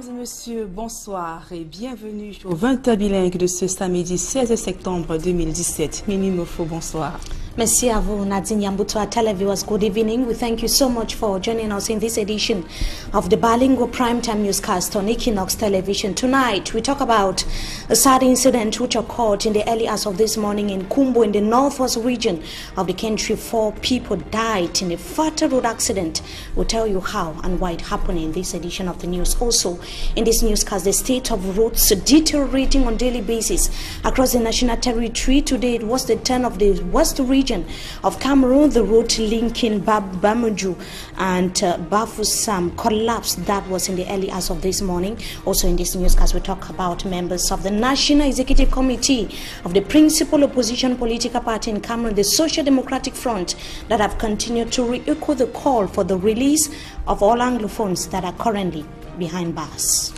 Mesdames et messieurs, bonsoir et bienvenue au 20h bilingue de ce samedi 16 septembre 2017. Mimi Mofo, bonsoir. Merci à vous, Nadine Yambuto. Televiewers, good evening. We thank you so much for joining us in this edition of the bilingual primetime newscast on Equinox Television. Tonight, we talk about a sad incident which occurred in the early hours of this morning in Kumbo in the northwest region of the country. 4 people died in a fatal road accident. We'll tell you how and why it happened in this edition of the news. Also, in this newscast, the state of roads deteriorating on daily basis across the national territory. Today, it was the turn of the west region of Cameroon. The road linking Bamujou and Bafoussam collapsed. That was in the early hours of this morning. Also in this newscast, we talk about members of the National Executive Committee of the principal opposition political party in Cameroon, the Social Democratic Front, that have continued to re-echo the call for the release of all Anglophones that are currently behind bars.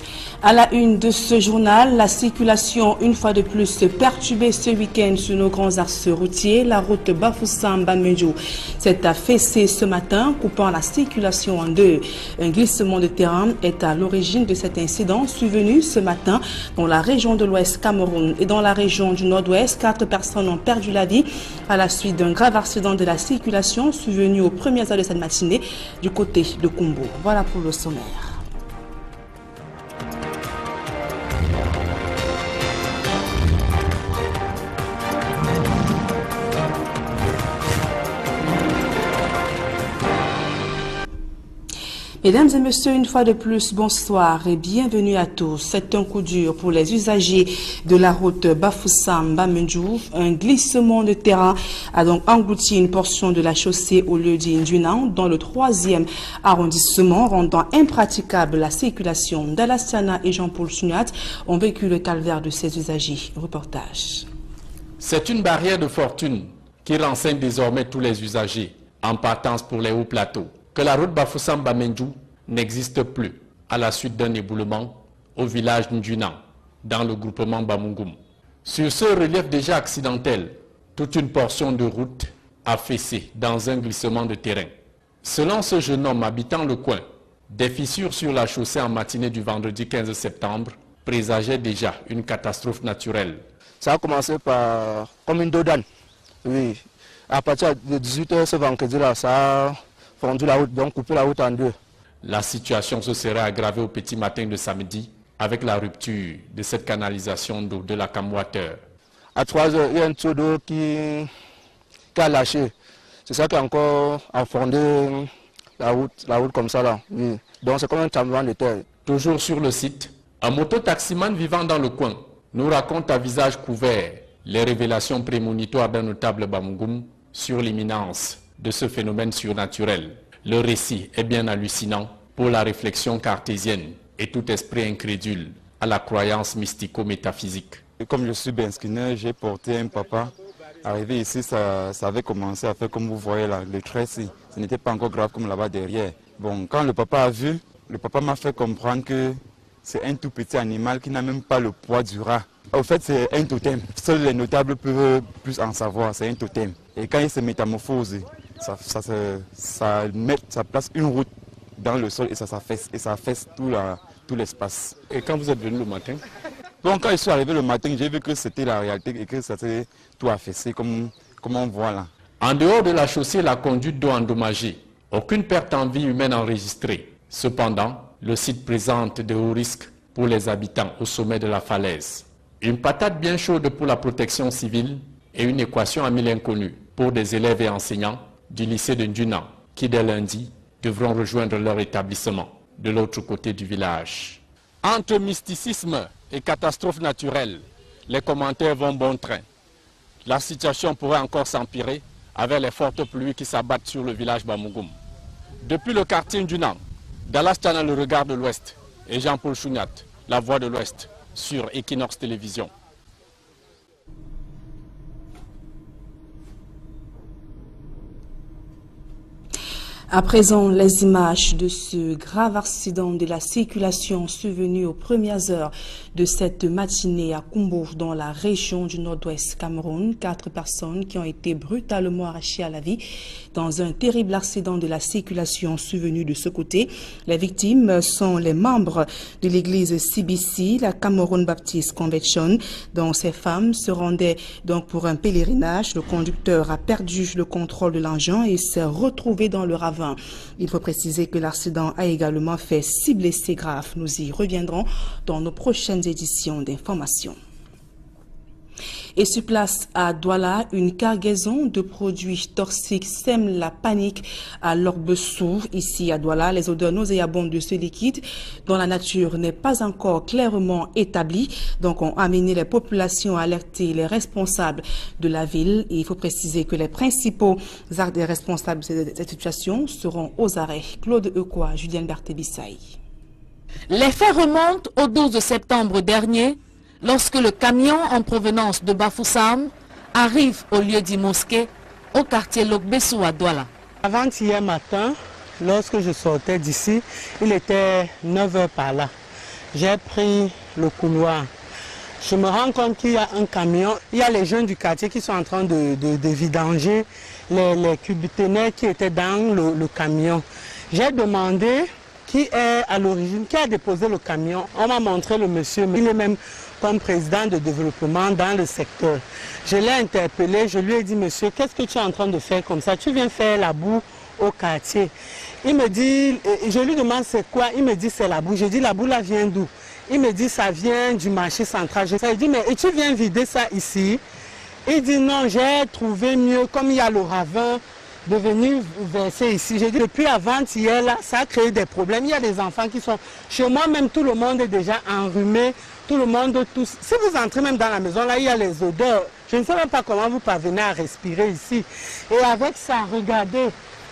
À la une de ce journal, la circulation une fois de plus perturbée ce week-end sur nos grands axes routiers. La route Bafoussam-Bamendjo s'est affaissée ce matin, coupant la circulation en deux. Un glissement de terrain est à l'origine de cet incident survenu ce matin dans la région de l'Ouest Cameroun et dans la région du Nord-Ouest. 4 personnes ont perdu la vie à la suite d'un grave accident de la circulation survenu aux premières heures de cette matinée du côté de Kumbo. Voilà pour le sommaire. Mesdames et messieurs, une fois de plus, bonsoir et bienvenue à tous. C'est un coup dur pour les usagers de la route Bafoussam-Bamendjo. Un glissement de terrain a donc englouti une portion de la chaussée au lieu d'Indunan dans le 3e arrondissement, rendant impraticable la circulation. Dalastiana et Jean-Paul Chuniat ont vécu le calvaire de ces usagers. Reportage. C'est une barrière de fortune qui renseigne désormais tous les usagers en partance pour les hauts plateaux que la route Bafoussam-Bamendjo n'existe plus à la suite d'un éboulement au village Ndjunan, dans le groupement Bamungum. Sur ce relief déjà accidentel, toute une portion de route a fessé dans un glissement de terrain. Selon ce jeune homme habitant le coin, des fissures sur la chaussée en matinée du vendredi 15 septembre présageaient déjà une catastrophe naturelle. Ça a commencé par comme une dodane. Oui, à partir de 18h ce vendredi-là, ça a fondu la route, donc coupé la route en deux. La situation se serait aggravée au petit matin de samedi avec la rupture de cette canalisation d'eau de la Cam Water. À 3h, il y a un tuyau d'eau qui a lâché. C'est ça qui a encore affondé la route comme ça là. Oui. Donc c'est comme un tremblement de terre. Toujours sur le site, un moto-taximan vivant dans le coin nous raconte à visage couvert les révélations prémonitoires d'un notable Bamungum sur l'imminence de ce phénomène surnaturel. Le récit est bien hallucinant pour la réflexion cartésienne et tout esprit incrédule à la croyance mystico-métaphysique. Comme je suis Benskiner, j'ai porté un papa. Arrivé ici, ça avait commencé à faire comme vous voyez là, le trait ici. Ce n'était pas encore grave comme là-bas derrière. Bon, quand le papa a vu, le papa m'a fait comprendre que c'est un tout petit animal qui n'a même pas le poids du rat. Au fait, c'est un totem. Seuls les notables peuvent plus en savoir, c'est un totem. Et quand il se métamorphose, ça place une route dans le sol et ça affaisse tout l'espace. Et quand vous êtes venu le matin? Donc quand je suis arrivé le matin, j'ai vu que c'était la réalité et que ça s'est tout affaissé comme on voit là. En dehors de la chaussée, la conduite d'eau endommagée. Aucune perte en vie humaine enregistrée. Cependant, le site présente de hauts risques pour les habitants au sommet de la falaise. Une patate bien chaude pour la protection civile et une équation à 1000 inconnus pour des élèves et enseignants du lycée de Ndjunan qui dès lundi devront rejoindre leur établissement de l'autre côté du village. Entre mysticisme et catastrophe naturelle, les commentaires vont bon train. La situation pourrait encore s'empirer avec les fortes pluies qui s'abattent sur le village Bamungum. Depuis le quartier Ndjunan, Dallas Channel, le regard de l'Ouest, et Jean-Paul Chuniat, la voix de l'Ouest, sur Equinox Télévision. À présent, les images de ce grave accident de la circulation survenu aux premières heures de cette matinée à Kumbo, dans la région du nord-ouest Cameroun. 4 personnes qui ont été brutalement arrachées à la vie dans un terrible accident de la circulation survenu de ce côté. Les victimes sont les membres de l'église CBC, la Cameroun Baptist Convention, dont ces femmes se rendaient donc pour un pèlerinage. Le conducteur a perdu le contrôle de l'engin et s'est retrouvé dans le ravin. Il faut préciser que l'accident a également fait 6 blessés graves. Nous y reviendrons dans nos prochaines éditions d'information. Et sur place à Douala, une cargaison de produits toxiques sème la panique à l'Orbessou. Ici à Douala, les odeurs nauséabondes de ce liquide, dont la nature n'est pas encore clairement établie, donc ont amené les populations à alerter les responsables de la ville. Et il faut préciser que les principaux responsables de cette situation seront aux arrêts. Claude Eukwa, Julienne Berthé-Bissaï. Les faits remontent au 12 septembre dernier, lorsque le camion en provenance de Bafoussam arrive au lieu dit mosquée, au quartier Logbessou à Douala. Avant-hier matin, lorsque je sortais d'ici, il était 9 h par là. J'ai pris le couloir. Je me rends compte qu'il y a un camion, il y a les jeunes du quartier qui sont en train de vidanger les cubiténaires qui étaient dans le camion. J'ai demandé qui est à l'origine, qui a déposé le camion. On m'a montré le monsieur, mais il est même comme président de développement dans le secteur. Je l'ai interpellé, je lui ai dit, monsieur, qu'est-ce que tu es en train de faire comme ça? Tu viens faire la boue au quartier. Il me dit, je lui demande c'est quoi? Il me dit c'est la boue. Je dis la boue là vient d'où? Il me dit ça vient du marché central. Je lui dis mais et tu viens vider ça ici? Il dit non, j'ai trouvé mieux, comme il y a le ravin, de venir verser ici. J'ai dit depuis avant-hier là, ça a créé des problèmes. Il y a des enfants qui sont chez moi, même tout le monde est déjà enrhumé. Tout le monde tous. Si vous entrez même dans la maison, là, il y a les odeurs. Je ne sais même pas comment vous parvenez à respirer ici. Et avec ça, regardez,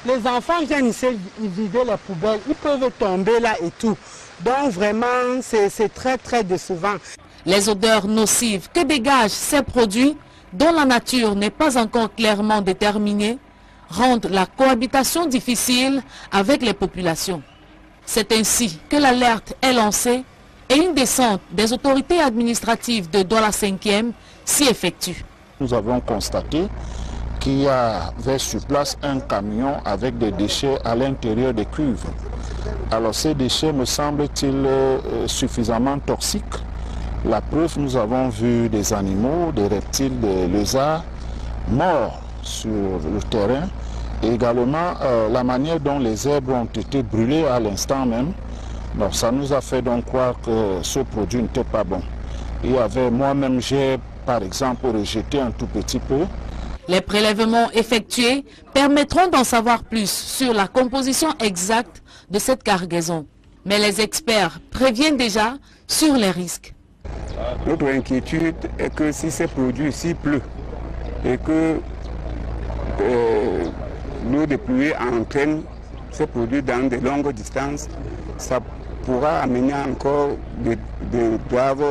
les enfants viennent ici vider les poubelles. Ils peuvent tomber là et tout. Donc vraiment, c'est très, très décevant. Les odeurs nocives que dégagent ces produits, dont la nature n'est pas encore clairement déterminée, rendent la cohabitation difficile avec les populations. C'est ainsi que l'alerte est lancée et une descente des autorités administratives de Douala 5e s'y effectue. Nous avons constaté qu'il y avait sur place un camion avec des déchets à l'intérieur des cuves. Alors ces déchets me semblent-ils suffisamment toxiques. La preuve, nous avons vu des animaux, des reptiles, des lézards morts sur le terrain. Et également la manière dont les herbes ont été brûlées à l'instant même. Donc ça nous a fait donc croire que ce produit n'était pas bon. Il y avait moi-même, j'ai par exemple rejeté un tout petit peu. Les prélèvements effectués permettront d'en savoir plus sur la composition exacte de cette cargaison. Mais les experts préviennent déjà sur les risques. Notre inquiétude est que si ces produits ici pleut et que l'eau de pluie entraîne ces produits dans de longues distances, ça pourra amener encore de graves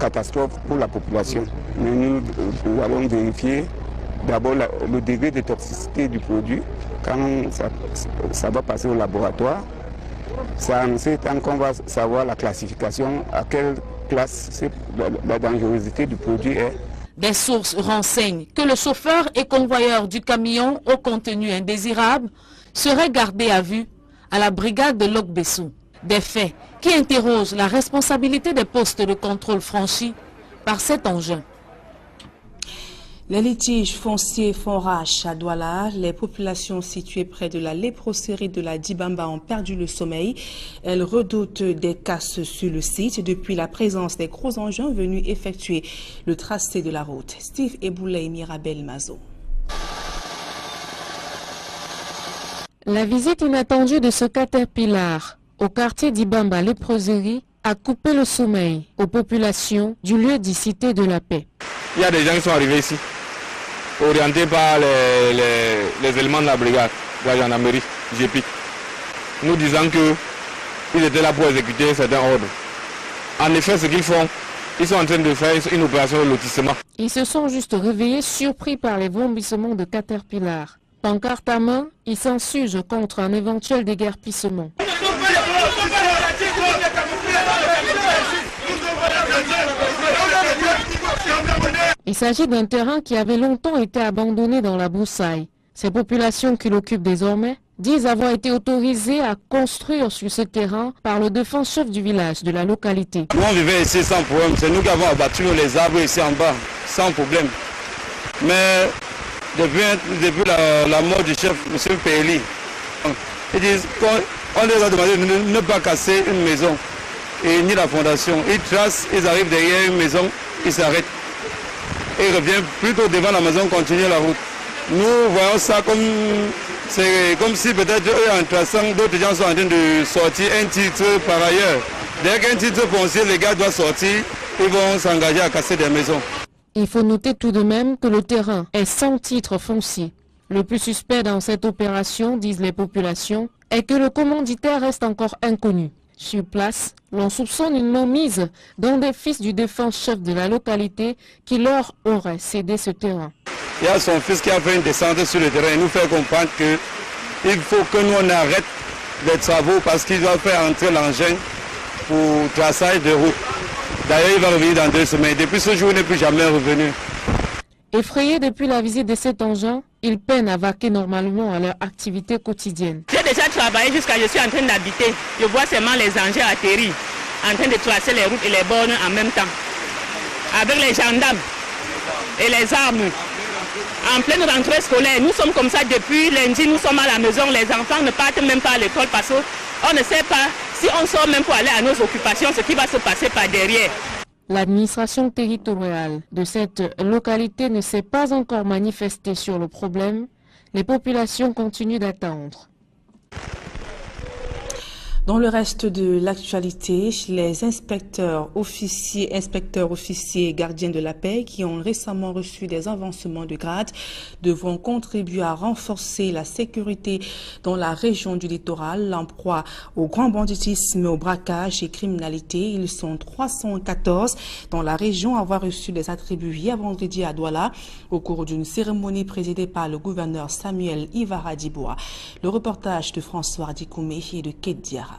catastrophes pour la population. Mais nous allons vérifier d'abord le degré de toxicité du produit quand ça va passer au laboratoire. C'est en ce temps qu'on va savoir la classification, à quelle classe la dangerosité du produit est. Des sources renseignent que le chauffeur et convoyeur du camion au contenu indésirable serait gardé à vue à la brigade de Logbessou. Des faits qui interrogent la responsabilité des postes de contrôle franchis par cet engin. Les litiges fonciers font rage à Douala. Les populations situées près de la léproserie de la Dibamba ont perdu le sommeil. Elles redoutent des casses sur le site depuis la présence des gros engins venus effectuer le tracé de la route. Steve Eboulay, Mirabel Mazo. La visite inattendue de ce caterpillar au quartier d'Ibamba léproserie a coupé le sommeil aux populations du lieu dit Cité de la Paix. Il y a des gens qui sont arrivés ici, orientés par les éléments de la brigade, de la gendarmerie, GEPIC, nous disant qu'ils étaient là pour exécuter certains ordres. En effet, ce qu'ils font, ils sont en train de faire une opération de lotissement. Ils se sont juste réveillés surpris par les vomissements de caterpillar. Pancarte à main, ils s'insurgent contre un éventuel déguerpissement. Il s'agit d'un terrain qui avait longtemps été abandonné dans la broussaille. Ces populations qui l'occupent désormais disent avoir été autorisées à construire sur ce terrain par le défenseur chef du village de la localité. Nous on vivait ici sans problème, c'est nous qui avons abattu les arbres ici en bas, sans problème. Mais depuis la mort du chef, M. Péli, ils disent qu'on les a demandé de ne pas casser une maison et ni la fondation. Ils tracent, ils arrivent derrière une maison, ils s'arrêtent. Et ils reviennent plutôt devant la maison, continuer la route. Nous voyons ça comme si peut-être eux en traçant, d'autres gens sont en train de sortir un titre par ailleurs. Dès qu'un titre foncier, les gars doivent sortir, ils vont s'engager à casser des maisons. Il faut noter tout de même que le terrain est sans titre foncier. Le plus suspect dans cette opération, disent les populations, est que le commanditaire reste encore inconnu. Sur place, l'on soupçonne une mainmise d'un des fils du défunt chef de la localité qui leur aurait cédé ce terrain. Il y a son fils qui a fait une descente sur le terrain et nous fait comprendre qu'il faut que nous on arrête les travaux parce qu'il doit faire entrer l'engin pour traçage de route. D'ailleurs, il va revenir dans 2 semaines. Depuis ce jour, il n'est plus jamais revenu. Effrayés depuis la visite de cet engin, ils peinent à vaquer normalement à leur activité quotidienne. J'ai déjà travaillé jusqu'à je suis en train d'habiter. Je vois seulement les engins atterrir, en train de tracer les routes et les bornes en même temps. Avec les gendarmes et les armes. En pleine rentrée scolaire, nous sommes comme ça depuis lundi, nous sommes à la maison. Les enfants ne partent même pas à l'école parce qu'on ne sait pas si on sort même pour aller à nos occupations, ce qui va se passer par derrière. L'administration territoriale de cette localité ne s'est pas encore manifestée sur le problème. Les populations continuent d'attendre. Dans le reste de l'actualité, les inspecteurs officiers et gardiens de la paix qui ont récemment reçu des avancements de grade devront contribuer à renforcer la sécurité dans la région du littoral, en proie au grand banditisme, au braquage et criminalité. Ils sont 314 dans la région à avoir reçu des attributs hier vendredi à Douala au cours d'une cérémonie présidée par le gouverneur Samuel Ivaradiboua. Le reportage de François Dikoumé et de Kate Diarra.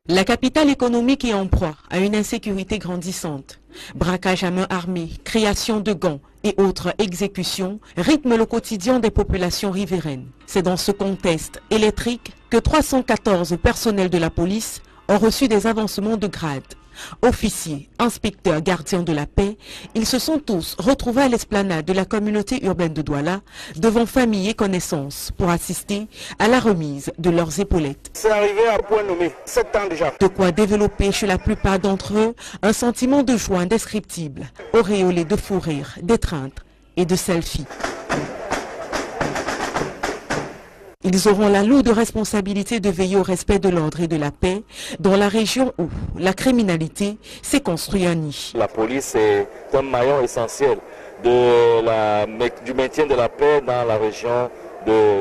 La capitale économique est en proie à une insécurité grandissante. Braquage à main armée, création de gangs et autres exécutions rythment le quotidien des populations riveraines. C'est dans ce contexte électrique que 314 personnels de la police ont reçu des avancements de grade. Officiers, inspecteurs, gardiens de la paix, ils se sont tous retrouvés à l'esplanade de la communauté urbaine de Douala, devant famille et connaissances, pour assister à la remise de leurs épaulettes. C'est arrivé à point nommé, 7 ans déjà. De quoi développer chez la plupart d'entre eux un sentiment de joie indescriptible, auréolé de fou rire, d'étreinte et de selfie. Ils auront la lourde responsabilité de veiller au respect de l'ordre et de la paix dans la région où la criminalité s'est construite un nid. La police est un maillon essentiel du maintien de la paix dans la région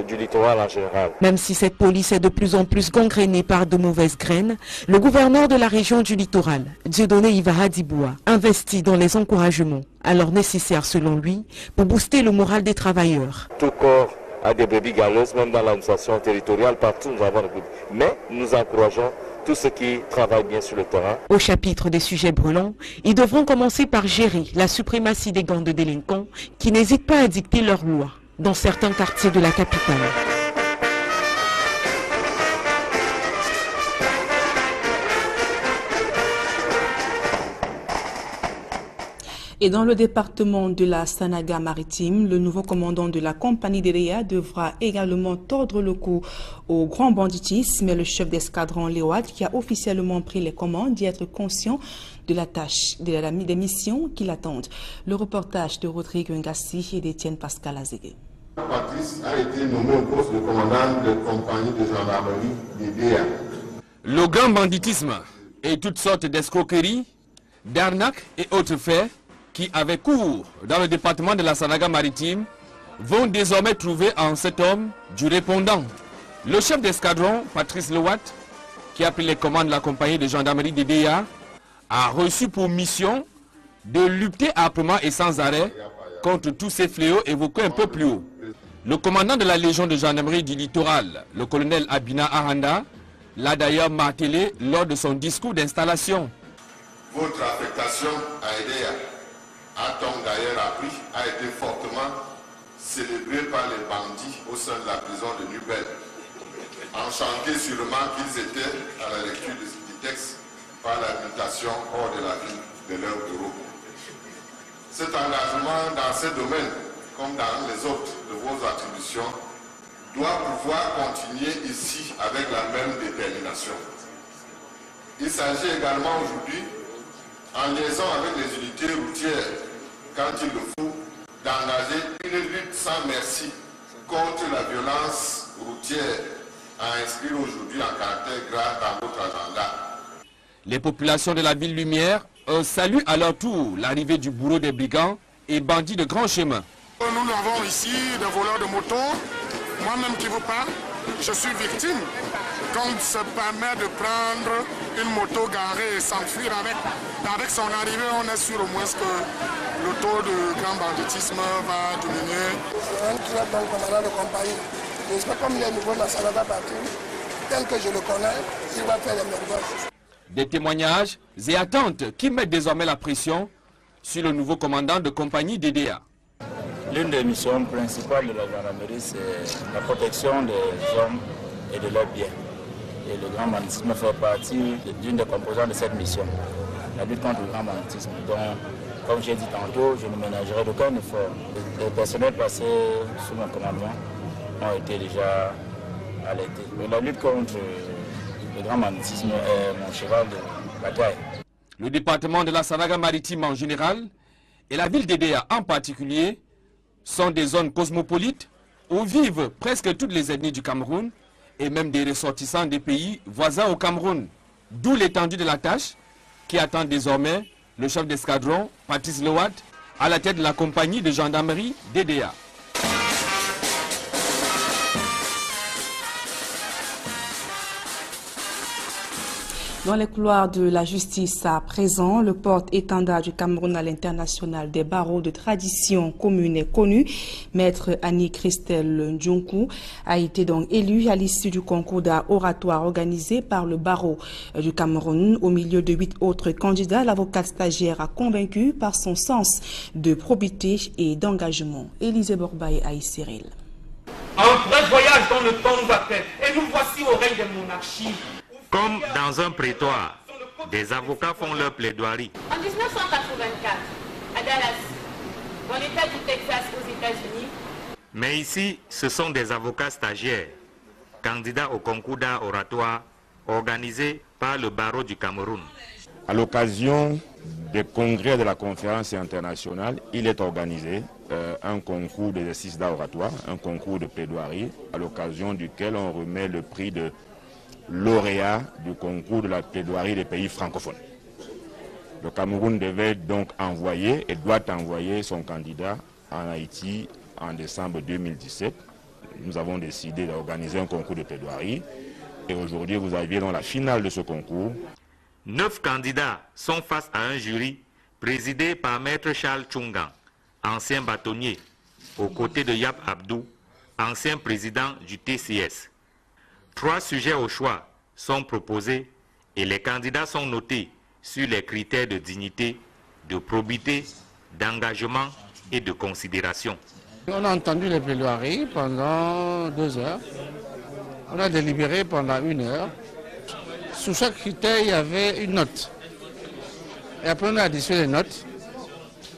du littoral en général. Même si cette police est de plus en plus gangrénée par de mauvaises graines, le gouverneur de la région du littoral, Dieudonné Ivaradiboua, investit dans les encouragements, alors nécessaires selon lui, pour booster le moral des travailleurs. Tout corps à des brebis galeuses, même dans l'administration territoriale, partout nous avons des brebis. Mais nous encourageons tous ceux qui travaillent bien sur le terrain. Au chapitre des sujets brûlants, ils devront commencer par gérer la suprématie des gangs de délinquants qui n'hésitent pas à dicter leurs lois dans certains quartiers de la capitale. Et dans le département de la Sanaga-Maritime, le nouveau commandant de la compagnie d'Eléa devra également tordre le cou au grand banditisme. Mais le chef d'escadron Léoad, qui a officiellement pris les commandes, dit être conscient de la tâche, des missions qui l'attendent. Le reportage de Rodrigue Ngassi et d'Étienne Pascal Azégué. Patrice a été nommé au poste de commandant de compagnie de gendarmerie d'Eléa. Le grand banditisme et toutes sortes d'escroqueries, d'arnaques et autres faits qui avaient cours dans le département de la Sanaga-Maritime vont désormais trouver en cet homme du répondant. Le chef d'escadron, Patrice Lewat, qui a pris les commandes de la compagnie de gendarmerie DDA, a reçu pour mission de lutter âprement et sans arrêt contre tous ces fléaux évoqués un peu plus haut. Le commandant de la Légion de gendarmerie du littoral, le colonel Abina Aranda, l'a d'ailleurs martelé lors de son discours d'installation. Votre affectation à EDEA, a-t-on d'ailleurs appris, a été fortement célébrée par les bandits au sein de la prison de Nubel. Enchantés sûrement qu'ils étaient à la lecture du texte par la mutation hors de la ville de leur bureau. Cet engagement dans ces domaines, comme dans les autres de vos attributions, doit pouvoir continuer ici avec la même détermination. Il s'agit également aujourd'hui, en liaison avec les unités routières, quand il le faut, d'engager une lutte sans merci contre la violence routière, à inscrire aujourd'hui en caractère grave dans votre agenda. Les populations de la ville Lumière saluent à leur tour l'arrivée du bourreau des brigands et bandits de grand chemin. Nous avons ici des voleurs de moto. Moi-même qui vous parle, je suis victime. Quand il se permet de prendre une moto garée et s'enfuir avec son arrivée, on est sûr au moins que le taux de grand banditisme va diminuer. Un club d'un commandant de compagnie. J'espère comme il est nouveau dans Sanaga Maritime, tel que je le connais, il va faire les merveilles. Des témoignages et attentes qui mettent désormais la pression sur le nouveau commandant de compagnie DDA. L'une des missions principales de la gendarmerie, c'est la protection des hommes et de leurs biens. Et le grand banditisme fait partie d'une des composantes de cette mission, la lutte contre le grand banditisme. Donc, comme j'ai dit tantôt, je ne ménagerai d'aucun effort. Les personnels passés sous mon commandement ont été déjà alertés. La lutte contre le grand banditisme est mon cheval de bataille. Le département de la Sanaga-Maritime en général et la ville d'Edea en particulier sont des zones cosmopolites où vivent presque toutes les ethnies du Cameroun et même des ressortissants des pays voisins au Cameroun. D'où l'étendue de la tâche qui attend désormais le chef d'escadron, Patrice Lewat, à la tête de la compagnie de gendarmerie d'Edea. Dans les couloirs de la justice à présent, le porte-étendard du Cameroun à l'international des barreaux de tradition commune et connue, maître Annie-Christelle Ndjonkou, a été donc élu à l'issue du concours d'oratoire organisé par le barreau du Cameroun. Au milieu de 8 autres candidats, l'avocate stagiaire a convaincu par son sens de probité et d'engagement. Élisée Borbaye et Aïe Cyril. Un vrai voyage dans le temps nous appelle et nous voici au règne des monarchies. Comme dans un prétoire, des avocats font leur plaidoirie. En 1984, à Dallas, dans l'État du Texas aux États-Unis. Mais ici, ce sont des avocats stagiaires, candidats au concours d'art oratoire organisé par le barreau du Cameroun. À l'occasion des congrès de la conférence internationale, il est organisé un concours d'exercice d'art oratoire, un concours de plaidoirie, à l'occasion duquel on remet le prix de lauréat du concours de la plaidoirie des pays francophones. Le Cameroun devait donc envoyer et doit envoyer son candidat en Haïti en décembre 2017. Nous avons décidé d'organiser un concours de plaidoirie et aujourd'hui vous aviez dans la finale de ce concours. 9 candidats sont face à un jury présidé par Maître Charles Tchungan, ancien bâtonnier, aux côtés de Yap Abdou, ancien président du TCS. 3 sujets au choix sont proposés et les candidats sont notés sur les critères de dignité, de probité, d'engagement et de considération. On a entendu les plaidoiries pendant 2 heures. On a délibéré pendant 1 heure. Sous chaque critère, il y avait une note. Et après, on a additionné les notes.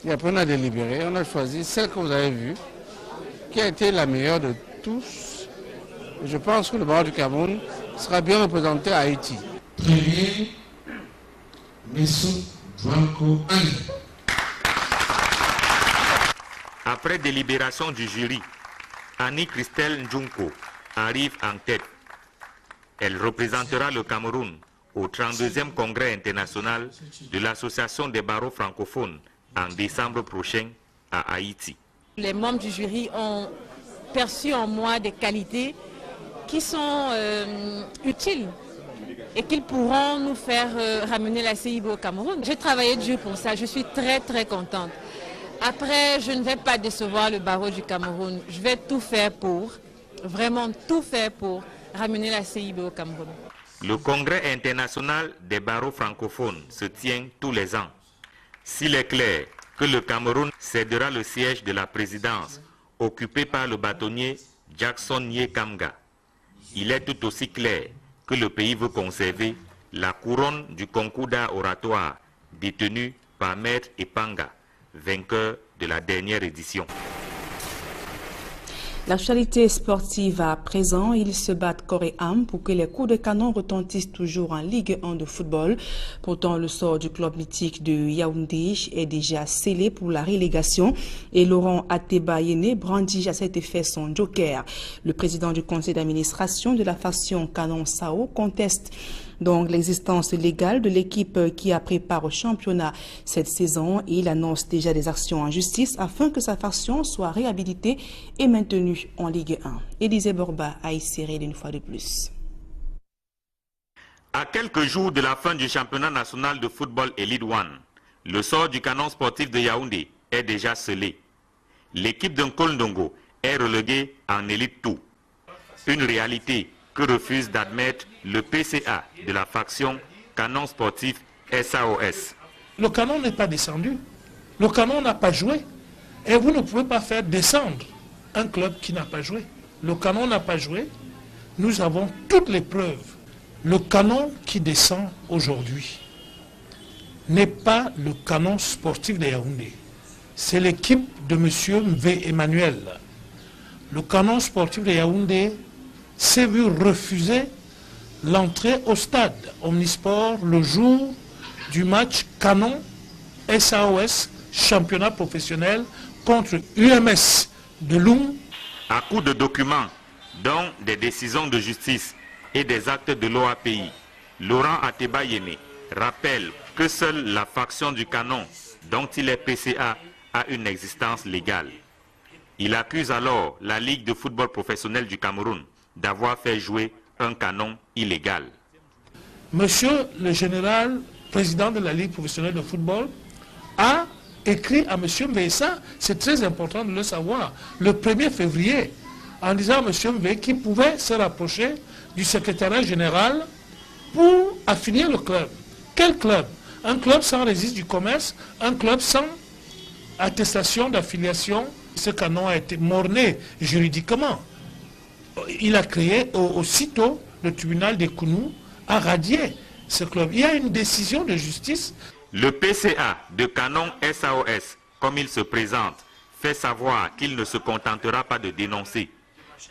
Et après, on a délibéré. On a choisi celle que vous avez vue, qui a été la meilleure de tous. Je pense que le barreau du Cameroun sera bien représenté à Haïti. Premier, Messou Blanco Ali. Après délibération du jury, Annie-Christelle Ndjonkou arrive en tête. Elle représentera le Cameroun au 32e congrès international de l'Association des barreaux francophones en décembre prochain à Haïti. Les membres du jury ont perçu en moi des qualités qui sont utiles et qu'ils pourront nous faire ramener la CIB au Cameroun. J'ai travaillé dur pour ça, je suis très contente. Après, je ne vais pas décevoir le barreau du Cameroun. Je vais tout faire pour, vraiment tout faire pour ramener la CIB au Cameroun. Le congrès international des barreaux francophones se tient tous les ans. S'il est clair que le Cameroun cédera le siège de la présidence occupé par le bâtonnier Jackson Nye Kamga, il est tout aussi clair que le pays veut conserver la couronne du concours d'art oratoire détenu par Maître Epanga, vainqueur de la dernière édition. L'actualité sportive à présent, ils se battent corps et âme pour que les coups de canon retentissent toujours en Ligue 1 de football. Pourtant, le sort du club mythique de Yaoundé est déjà scellé pour la relégation et Laurent Ateba-Yene brandit à cet effet son joker. Le président du conseil d'administration de la faction Canon Sao conteste donc l'existence légale de l'équipe qui a préparé au championnat cette saison et il annonce déjà des actions en justice afin que sa faction soit réhabilitée et maintenue en Ligue 1. Élisée Borba a inséré une fois de plus. À quelques jours de la fin du championnat national de football Elite One, le sort du canon sportif de Yaoundé est déjà scellé. L'équipe d'un Kolndongo est reléguée en Elite 2. Une réalité que refuse d'admettre le PCA de la faction Canon Sportif SAOS. Le Canon n'est pas descendu. Le Canon n'a pas joué. Et vous ne pouvez pas faire descendre un club qui n'a pas joué. Le Canon n'a pas joué. Nous avons toutes les preuves. Le Canon qui descend aujourd'hui n'est pas le Canon Sportif de Yaoundé. C'est l'équipe de M. Mvé Emmanuel. Le Canon Sportif de Yaoundé s'est vu refuser l'entrée au stade Omnisport le jour du match Canon SAOS championnat professionnel contre UMS de Loum. À coup de documents, dont des décisions de justice et des actes de l'OAPI, Laurent Ateba-Yene rappelle que seule la faction du Canon, dont il est PCA, a une existence légale. Il accuse alors la Ligue de football professionnel du Cameroun d'avoir fait jouer un canon illégal. Monsieur le général, président de la Ligue professionnelle de football, a écrit à Monsieur Mvesa, c'est très important de le savoir, le 1er février, en disant à Monsieur Mvé qu'il pouvait se rapprocher du secrétariat général pour affilier le club. Quel club? Un club sans registre du commerce, un club sans attestation d'affiliation. Ce canon a été morné juridiquement. Il a créé aussitôt, le tribunal des Kounou a radié ce club. Il y a une décision de justice. Le PCA de Canon SAOS, comme il se présente, fait savoir qu'il ne se contentera pas de dénoncer.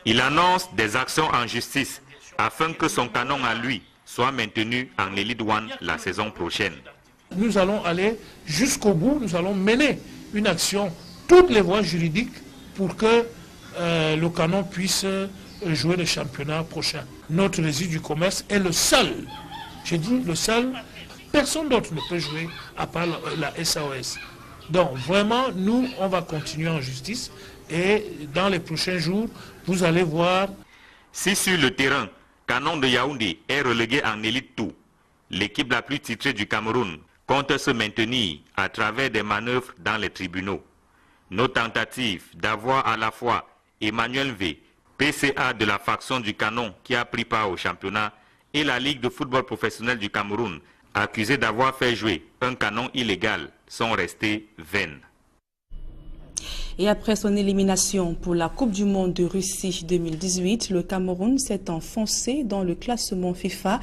Il annonce des actions en justice afin que son canon à lui soit maintenu en Elite One la saison prochaine. Nous allons aller jusqu'au bout, nous allons mener une action, toutes les voies juridiques pour que le canon puisse jouer le championnat prochain. Notre registre du commerce est le seul, j'ai dit le seul, personne d'autre ne peut jouer à part la SAOS. Donc vraiment, nous, on va continuer en justice et dans les prochains jours, vous allez voir. Si sur le terrain, Canon de Yaoundé est relégué en Elite 2, l'équipe la plus titrée du Cameroun compte se maintenir à travers des manœuvres dans les tribunaux. Nos tentatives d'avoir à la fois Emmanuel V, PCA de la faction du Canon qui a pris part au championnat, et la Ligue de football professionnel du Cameroun, accusée d'avoir fait jouer un canon illégal, sont restées vaines. Et après son élimination pour la Coupe du Monde de Russie 2018, le Cameroun s'est enfoncé dans le classement FIFA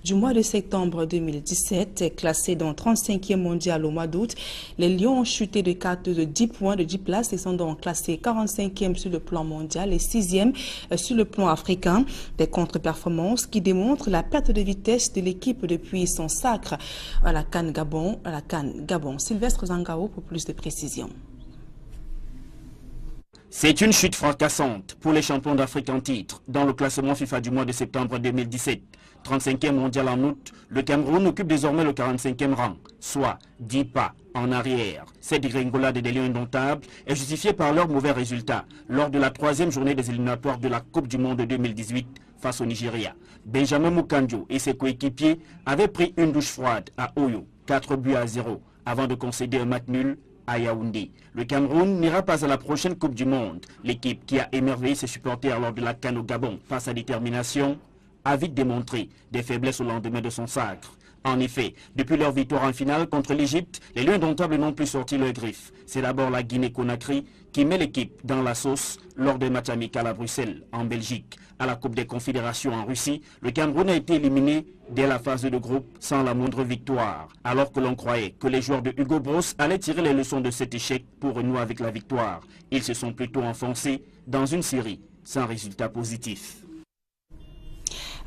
du mois de septembre 2017. Classé dans 35e mondial au mois d'août, les Lions ont chuté de 10 points de 10 places et sont donc classés 45e sur le plan mondial et 6e sur le plan africain. Des contre-performances qui démontrent la perte de vitesse de l'équipe depuis son sacre à la CAN Gabon. Sylvestre Zangao pour plus de précisions. C'est une chute fracassante pour les champions d'Afrique en titre dans le classement FIFA du mois de septembre 2017. 35e mondial en août, le Cameroun occupe désormais le 45e rang, soit 10 pas en arrière. Cette dégringolade des Lions indomptables est justifiée par leurs mauvais résultats lors de la 3e journée des éliminatoires de la Coupe du Monde 2018 face au Nigeria. Benjamin Mukanjo et ses coéquipiers avaient pris une douche froide à Oyo, 4-0, avant de concéder un match nul à Yaoundé. Le Cameroun n'ira pas à la prochaine Coupe du Monde. L'équipe qui a émerveillé ses supporters lors de la CAN au Gabon par sa détermination a vite démontré des faiblesses au lendemain de son sacre. En effet, depuis leur victoire en finale contre l'Égypte, les Lions indomptables n'ont plus sorti leurs griffes. C'est d'abord la Guinée-Conakry qui met l'équipe dans la sauce lors des matchs amicaux à Bruxelles, en Belgique. À la Coupe des Confédérations en Russie, le Cameroun a été éliminé dès la phase de groupe sans la moindre victoire. Alors que l'on croyait que les joueurs de Hugo Broos allaient tirer les leçons de cet échec pour renouer avec la victoire, ils se sont plutôt enfoncés dans une série sans résultat positif.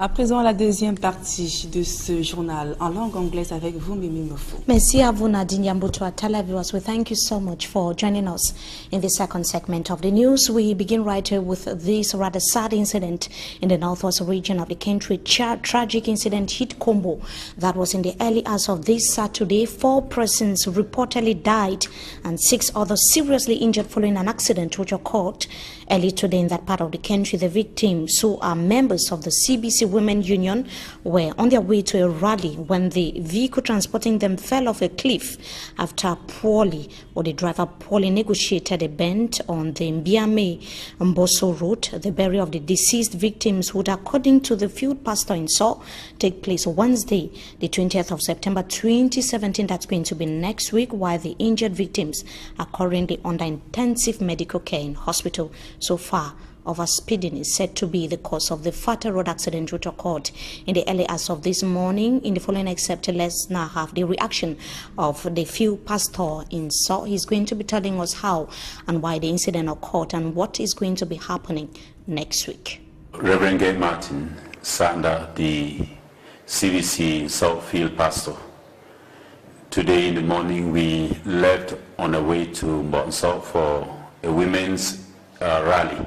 À présent, la deuxième partie de ce journal en langue anglaise avec vous, Mimi Mofo. Merci à vous, Nadine Yambutua. Televiewers, we thank you so much for joining us in the second segment of the news. We begin right here with this rather sad incident in the northwest region of the country. Tragic incident hit Kombo. That was in the early hours of this Saturday. 4 persons reportedly died and 6 others seriously injured following an accident which occurred early today in that part of the country. The victims, who are members of the CBC Women Union, were on their way to a rally when the vehicle transporting them fell off a cliff after the driver poorly negotiated a bend on the Mbiame Mboso Road. The burial of the deceased victims would, according to the field pastor in Seoul, take place Wednesday, the 20th of September 2017. That's going to be next week, while the injured victims are currently under intensive medical care in hospital. So far, overspeeding is said to be the cause of the Fata Road accident which occurred in the early hours of this morning. In the following excerpt, let's now have the reaction of the field pastor in Seoul. He's going to be telling us how and why the incident occurred and what is going to be happening next week. Reverend Gay Martin Sander, the CBC Seoul field pastor. Today in the morning, we left on our way to Mbonsau for a women's rally.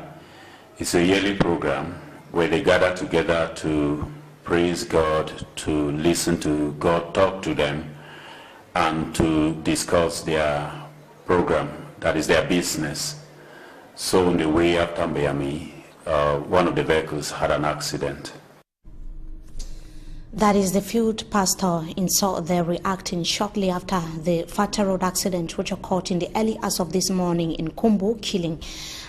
It's a yearly program where they gather together to praise God, to listen to God talk to them, and to discuss their program, that is their business. So on the way after Mbiame, one of the vehicles had an accident. That is the field pastor in Seoul there reacting shortly after the Fata Road accident which occurred in the early hours of this morning in Kombo, killing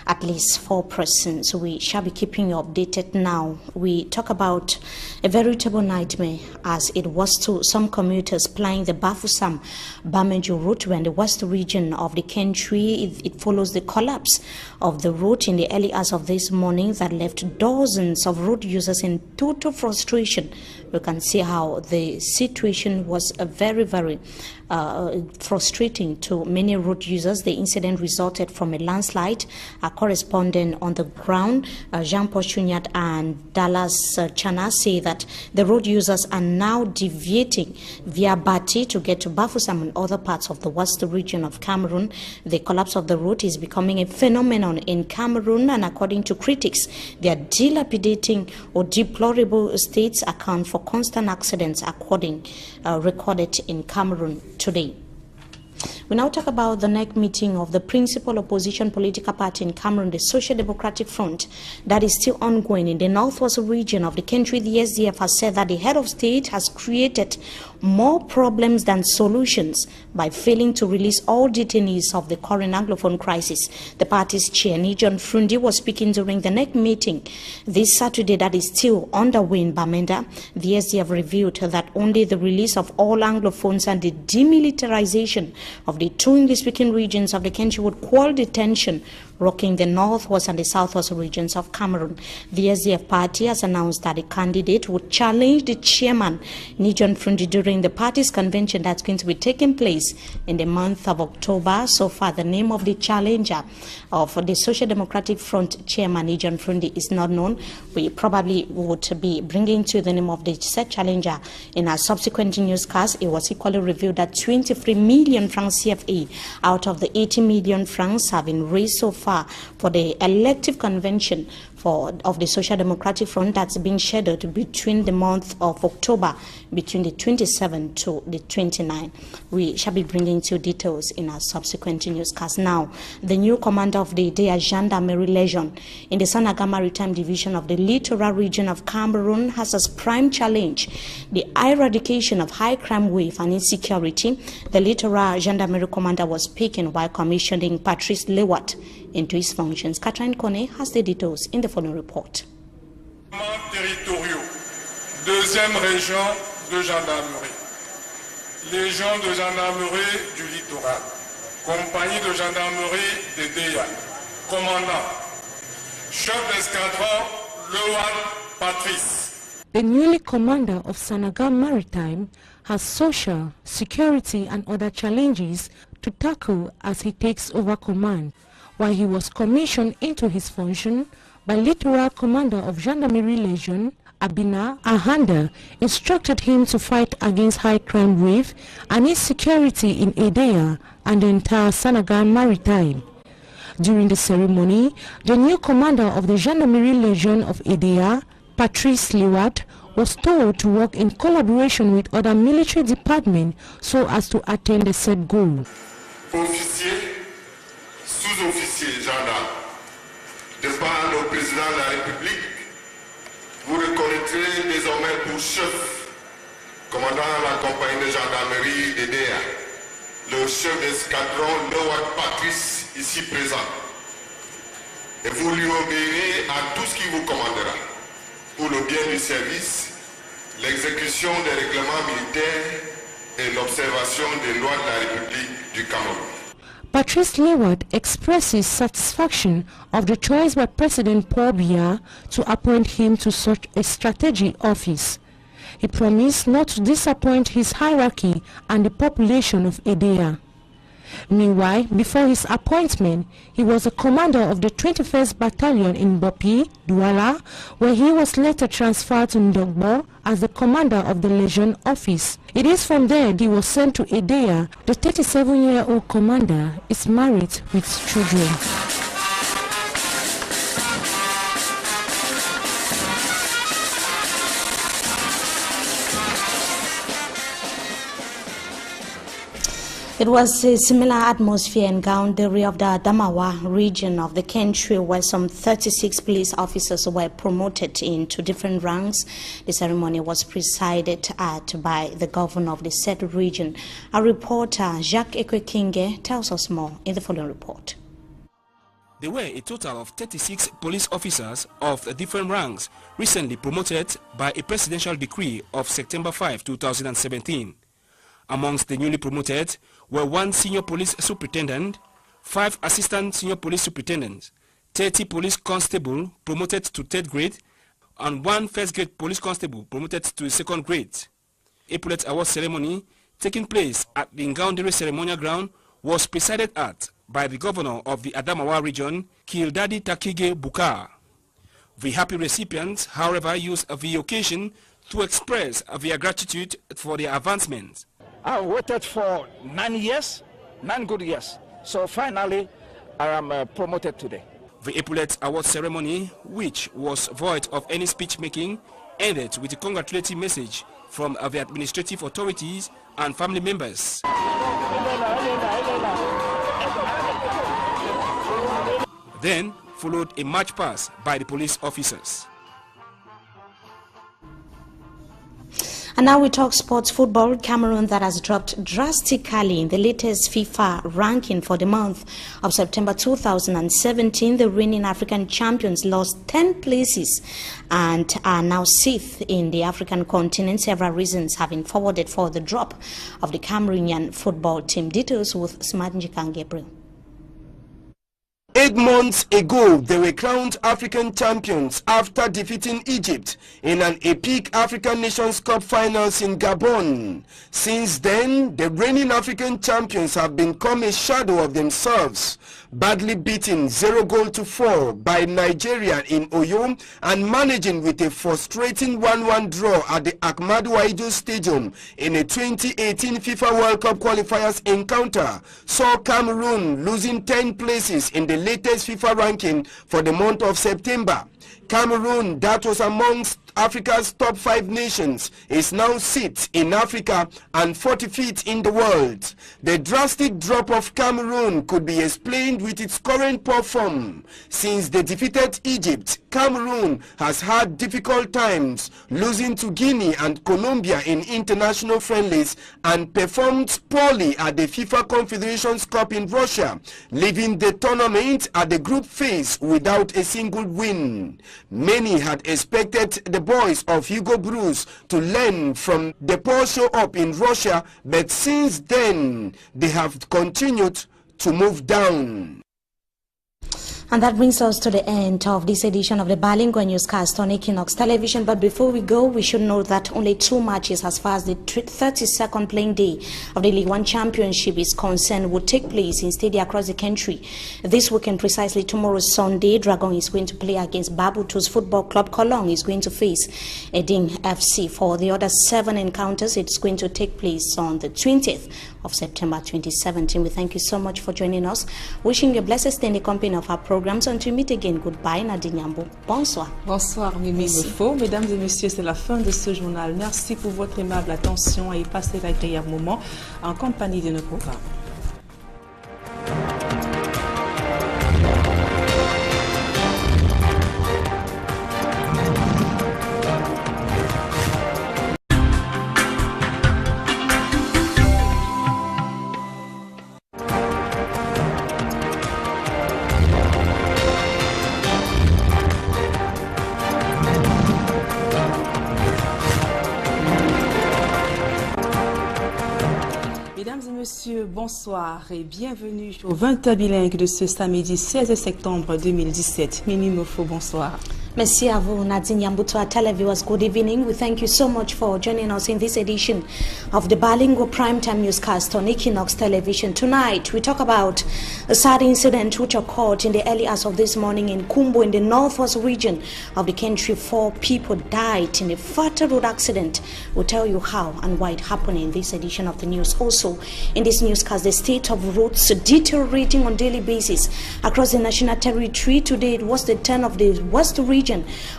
at least 4 persons. We shall be keeping you updated now. We talk about a veritable nightmare as it was to some commuters plying the Bafoussam Bamenjo route in the west region of the country. It follows the collapse of the route in the early hours of this morning that left dozens of road users in total frustration. You can see how the situation was very frustrating to many road users. The incident resulted from a landslide. Our correspondent on the ground, Jean-Paul Chunyat and Dallas Chana, say that the road users are now deviating via Bati to get to Bafoussam and other parts of the west region of Cameroon. The collapse of the road is becoming a phenomenon in Cameroon, and according to critics, their dilapidating or deplorable states account for constant accidents recorded in Cameroon today. We now talk about the next meeting of the principal opposition political party in Cameroon, the Social Democratic Front, that is still ongoing in the northwest region of the country. The SDF has said that the head of state has created more problems than solutions by failing to release all detainees of the current Anglophone crisis. The party's chair, Nijon Frundi, was speaking during the next meeting this Saturday that is still underway in Bamenda. The SDF revealed that only the release of all Anglophones and the demilitarization of the 2 English-speaking regions of the country would quell the tension rocking the northwest and the southwest regions of Cameroon. The SDF party has announced that the candidate would challenge the chairman, Nijon Frundi, during the party's convention that's going to be taking place in the month of October. So far, the name of the challenger of the Social Democratic Front chairman, Nijon Frundi, is not known. We probably would be bringing to the name of the said challenger in our subsequent newscast. It was equally revealed that 23 million francs CFA out of the 80 million francs have been raised so far for the elective convention of the Social Democratic Front that's been scheduled between the month of October, between the 27th to the 29th. We shall be bringing you details in our subsequent newscast. Now, the new commander of the Edea Gendarmerie Legion in the Sanaga Maritime Division of the Littoral region of Cameroon has as prime challenge the eradication of high crime wave and insecurity. The Littoral Gendarmerie commander was speaking while commissioning Patrice Lewat into his functions. Catherine Kone has the details in the following report. Territoriaux, deuxième région de gendarmerie, Légion de gendarmerie du littoral, compagnie de gendarmerie d'Edea, commandant, chef d'escadron Lewat Patrice. The newly commander of Sanaga Maritime has social, security and other challenges to tackle as he takes over command. While he was commissioned into his function by Littoral Commander of Gendarmerie Legion, Abina Ahanda instructed him to fight against high crime wave and insecurity in Edea and the entire Sanaga Maritime. During the ceremony, the new commander of the Gendarmerie Legion of Edea, Patrice Lewat, was told to work in collaboration with other military departments so as to attain the set goal. Sous-officier gendarme, de par le président de la République, vous reconnaîtrez désormais pour chef, commandant la compagnie de gendarmerie d'Edea, le chef d'escadron Lewat Patrice, ici présent. Et vous lui obéirez à tout ce qu'il vous commandera, pour le bien du service, l'exécution des règlements militaires et l'observation des lois de la République du Cameroun. Patrice Lewat expresses satisfaction of the choice by President Paul Biya to appoint him to such a strategic office. He promised not to disappoint his hierarchy and the population of Edea. Meanwhile, before his appointment, he was a commander of the 21st Battalion in Bopi, Douala, where he was later transferred to Ndogbo as the commander of the Legion office. It is from there he was sent to Edea. The 37-year-old commander is married with children. It was a similar atmosphere in Gaounderi of the Adamawa region of the country, where some 36 police officers were promoted into different ranks. The ceremony was presided at by the governor of the said region. Our reporter Jacques Ekwekinge tells us more in the following report. There were a total of 36 police officers of different ranks recently promoted by a presidential decree of September 5, 2017. Amongst the newly promoted were 1 senior police superintendent, 5 assistant senior police superintendents, 30 police constable promoted to 3rd grade, and 1 first grade police constable promoted to 2nd grade. A Epaulet award ceremony taking place at the Ngaounderi ceremonial ground was presided at by the governor of the Adamawa region, Kildadi Takige Bukar. The happy recipients, however, used the occasion to express their gratitude for their advancement. I waited for 9 years, 9 good years. So finally, I am promoted today. The Epaulet Award ceremony, which was void of any speech making, ended with a congratulatory message from the administrative authorities and family members. Then followed a march past by the police officers. And now we talk sports football. Cameroon, that has dropped drastically in the latest FIFA ranking for the month of September 2017. The reigning African champions lost 10 places and are now 6th in the African continent. Several reasons have been forwarded for the drop of the Cameroonian football team. Details with Smart Njikan Gabriel. 8 months ago, they were crowned African champions after defeating Egypt in an epic African Nations Cup finals in Gabon. Since then, the reigning African champions have become a shadow of themselves, badly beaten 0-4 by Nigeria in Oyo and managing with a frustrating 1-1 draw at the Ahmadu Ahidjo Stadium in a 2018 FIFA World Cup qualifiers encounter saw Cameroon losing 10 places in the latest FIFA ranking for the month of September. Cameroon, that was amongst Africa's top 5 nations, is now sixth in Africa and 45th in the world. The drastic drop of Cameroon could be explained with its current poor form. Since they defeated Egypt, Cameroon has had difficult times, losing to Guinea and Colombia in international friendlies and performed poorly at the FIFA Confederations Cup in Russia, leaving the tournament at the group phase without a single win. Many had expected the boys of Hugo Broos to learn from the poor show up in Russia, but since then they have continued to move down. And that brings us to the end of this edition of the bilingual newscast on Equinox Television. But before we go, we should note that only 2 matches as far as the 32nd playing day of the League One Championship is concerned will take place in stadia across the country. This weekend, precisely tomorrow, Sunday, Dragon is going to play against Babutus Football Club. Kolong is going to face Edin FC. For the other 7 encounters, it's going to take place on the 20th of September 2017. We thank you so much for joining us. Wishing you a blessed stay in the company of our programs. Until we meet again, goodbye, Nadine Yambo. Bonsoir. Bonsoir, Mimi Mefo. Mesdames et messieurs, c'est la fin de ce journal. Merci pour votre aimable attention et passez l'agréable moment en compagnie de nos programmes. Monsieur, bonsoir et bienvenue au 20h bilingue de ce samedi 16 septembre 2017. Mimi Mofo, bonsoir. Merci à vous, Nadine Yambuto. Our televiewers, good evening. We thank you so much for joining us in this edition of the bilingual primetime newscast on Equinox Television. Tonight, we talk about a sad incident which occurred in the early hours of this morning in Kumbo in the northwest region of the country. 4 people died in a fatal road accident. We'll tell you how and why it happened in this edition of the news. Also, in this newscast, the state of roads deteriorating on a daily basis across the national territory. Today, it was the turn of the west region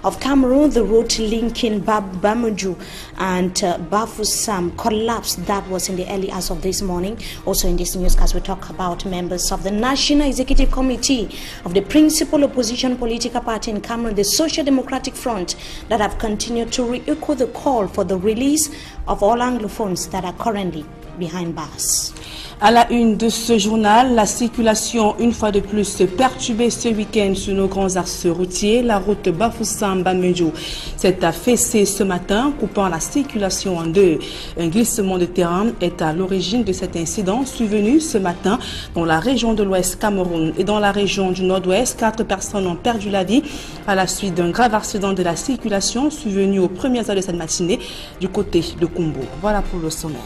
of Cameroon. The road linking Bamujou and Bafoussam collapsed. That was in the early hours of this morning. Also in this newscast, we talk about members of the National Executive Committee of the principal opposition political party in Cameroon, the Social Democratic Front, that have continued to re-echo the call for the release of all anglophones that are currently behind bars. À la une de ce journal, la circulation une fois de plus perturbée ce week-end sur nos grands axes routiers. La route Bafoussam-Bamendjo s'est affaissée ce matin, coupant la circulation en deux. Un glissement de terrain est à l'origine de cet incident survenu ce matin dans la région de l'Ouest Cameroun et dans la région du Nord-Ouest. 4 personnes ont perdu la vie à la suite d'un grave accident de la circulation survenu aux premières heures de cette matinée du côté de Kumbo. Voilà pour le sommaire.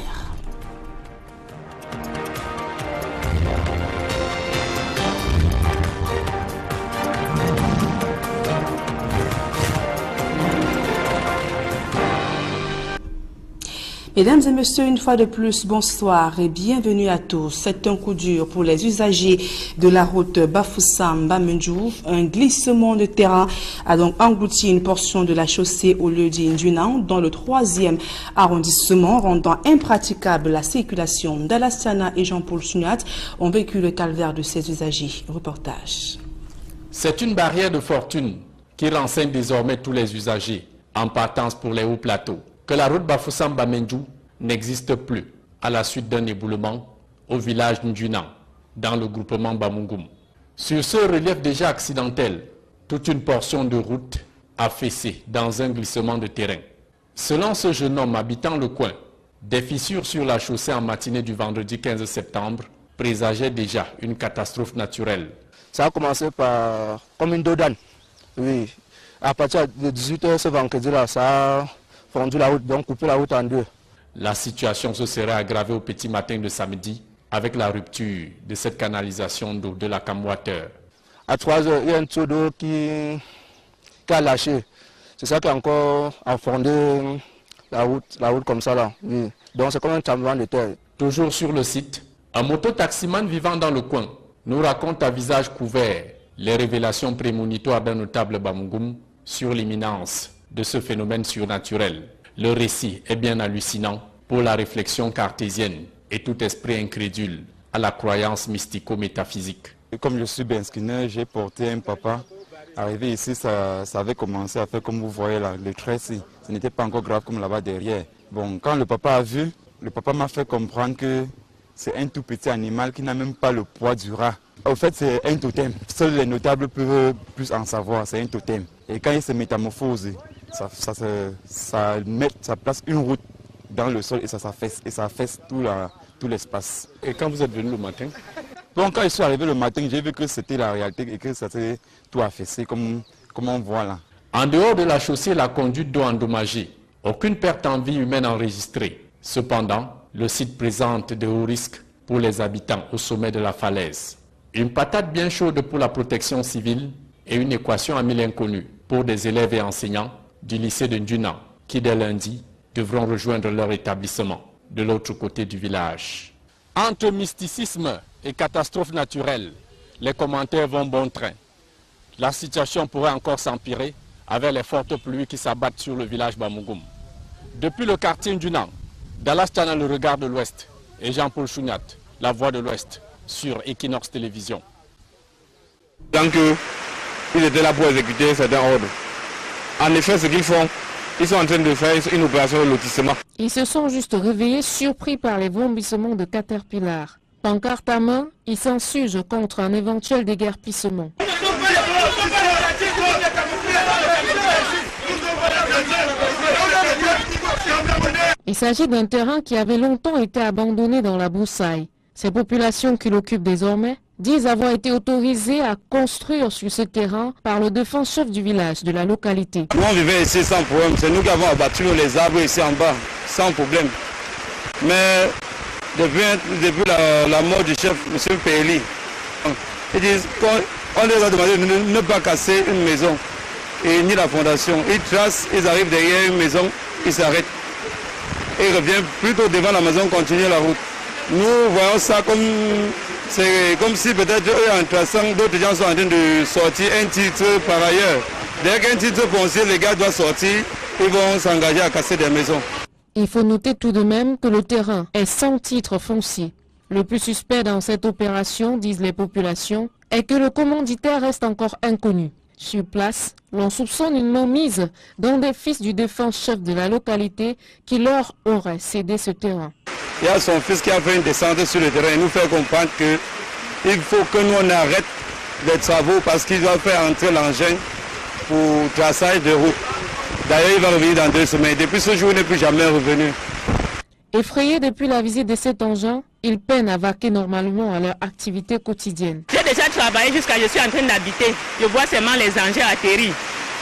Mesdames et messieurs, une fois de plus, bonsoir et bienvenue à tous. C'est un coup dur pour les usagers de la route Bafoussam-Bamendjo. Un glissement de terrain a donc englouti une portion de la chaussée au lieu d'Indunan dans le 3e arrondissement, rendant impraticable la circulation. Dallas Chana et Jean-Paul Sugnat ont vécu le calvaire de ces usagers. Reportage. C'est une barrière de fortune qui renseigne désormais tous les usagers en partance pour les hauts plateaux que la route Bafoussam-Bamendjo n'existe plus à la suite d'un éboulement au village Ndjunan, dans le groupement Bamungum. Sur ce relief déjà accidentel, toute une portion de route affaissée dans un glissement de terrain. Selon ce jeune homme habitant le coin, des fissures sur la chaussée en matinée du vendredi 15 septembre présageaient déjà une catastrophe naturelle. Ça a commencé par comme une dodane. Oui. À partir de 18h ce vendredi-là, ça a fondu la route, donc coupé la route en deux. La situation se serait aggravée au petit matin de samedi avec la rupture de cette canalisation d'eau de la Camwater. À 3h, il y a un tuyau d'eau qui a lâché. C'est ça qui a encore affondé la route comme ça là. Oui. Donc c'est comme un tremblement de terre. Toujours sur le site, un moto-taximan vivant dans le coin nous raconte à visage couvert les révélations prémonitoires d'un notable Bamougoum sur l'imminence de ce phénomène surnaturel. Le récit est bien hallucinant pour la réflexion cartésienne et tout esprit incrédule à la croyance mystico-métaphysique. Comme je suis Benskinner, j'ai porté un papa. Arrivé ici, ça avait commencé à faire comme vous voyez là, le trait ici. Ce n'était pas encore grave comme là-bas derrière. Bon, quand le papa a vu, le papa m'a fait comprendre que c'est un tout petit animal qui n'a même pas le poids du rat. Au fait, c'est un totem. Seuls les notables peuvent plus en savoir. C'est un totem. Et quand il se métamorphose, ça place une route dans le sol et ça s'affaisse. Et ça affaisse tout l'espace. Et quand vous êtes venu le matin? Bon, quand je suis arrivé le matin, j'ai vu que c'était la réalité et que ça s'est tout affaissé comme on voit là. En dehors de la chaussée, la conduite d'eau endommagée. Aucune perte en vie humaine enregistrée. Cependant, le site présente de hauts risques pour les habitants au sommet de la falaise. Une patate bien chaude pour la protection civile et une équation à mille inconnues pour des élèves et enseignants du lycée de Nduna qui dès lundi devront rejoindre leur établissement de l'autre côté du village. Entre mysticisme et catastrophe naturelle, les commentaires vont bon train. La situation pourrait encore s'empirer avec les fortes pluies qui s'abattent sur le village Bamougoum. Depuis le quartier Nduna, Dallas Chana, le regard de l'Ouest, et Jean-Paul Chouniat, la voix de l'Ouest, sur Equinox Télévision. Tant qu'ils étaient là pour exécuter certains ordres. En effet, ce qu'ils font, ils sont en train de faire une opération de lotissement. Ils se sont juste réveillés, surpris par les vomissements de Caterpillar. Pancarte à main, ils s'insurgent contre un éventuel déguerpissement. Il s'agit d'un terrain qui avait longtemps été abandonné dans la broussaille. Ces populations qui l'occupent désormais disent avoir été autorisées à construire sur ce terrain par le défenseur du village de la localité. Nous on vivait ici sans problème, c'est nous qui avons abattu les arbres ici en bas, sans problème. Mais depuis la mort du chef, M. Péli, ils disent qu'on les a demandé de ne pas casser une maison et ni la fondation. Ils tracent, ils arrivent derrière une maison, ils s'arrêtent. Et ils reviennent plutôt devant la maison, continuer la route. Nous voyons ça comme si peut-être eux en traçant, d'autres gens sont en train de sortir un titre par ailleurs. Dès qu'un titre foncier, les gars doivent sortir, ils vont s'engager à casser des maisons. Il faut noter tout de même que le terrain est sans titre foncier. Le plus suspect dans cette opération, disent les populations, est que le commanditaire reste encore inconnu. Sur place, l'on soupçonne une mainmise d'un des fils du défunt chef de la localité qui leur aurait cédé ce terrain. Il y a son fils qui a fait une descente sur le terrain et nous fait comprendre qu'il faut que nous on arrête les travaux parce qu'il doit faire entrer l'engin pour traçage de route. D'ailleurs, il va revenir dans 2 semaines. Depuis ce jour, il n'est plus jamais revenu. Effrayés depuis la visite de cet engin, ils peinent à vaquer normalement à leur activité quotidienne. J'ai déjà travaillé jusqu'à je suis en train d'habiter. Je vois seulement les engins atterrir,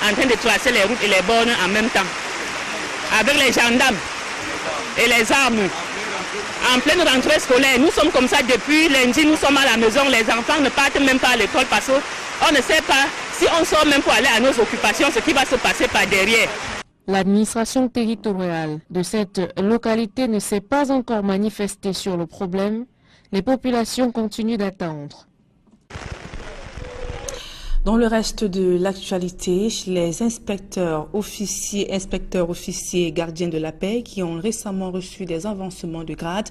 en train de tracer les routes et les bornes en même temps. Avec les gendarmes et les armes. En pleine rentrée scolaire, nous sommes comme ça depuis lundi, nous sommes à la maison. Les enfants ne partent même pas à l'école parce qu'on ne sait pas si on sort même pour aller à nos occupations, ce qui va se passer par derrière. L'administration territoriale de cette localité ne s'est pas encore manifestée sur le problème. Les populations continuent d'attendre. Dans le reste de l'actualité, les inspecteurs officiers et gardiens de la paix qui ont récemment reçu des avancements de grade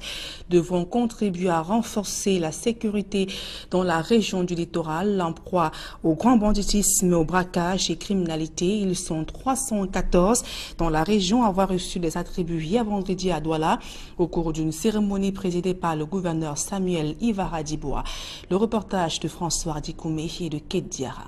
devront contribuer à renforcer la sécurité dans la région du littoral, en proie au grand banditisme, au braquage et criminalité. Ils sont 314 dans la région à avoir reçu des attributs hier vendredi à Douala au cours d'une cérémonie présidée par le gouverneur Samuel Ivara Dibois. Le reportage de François Dikoumé et de Kate Diara.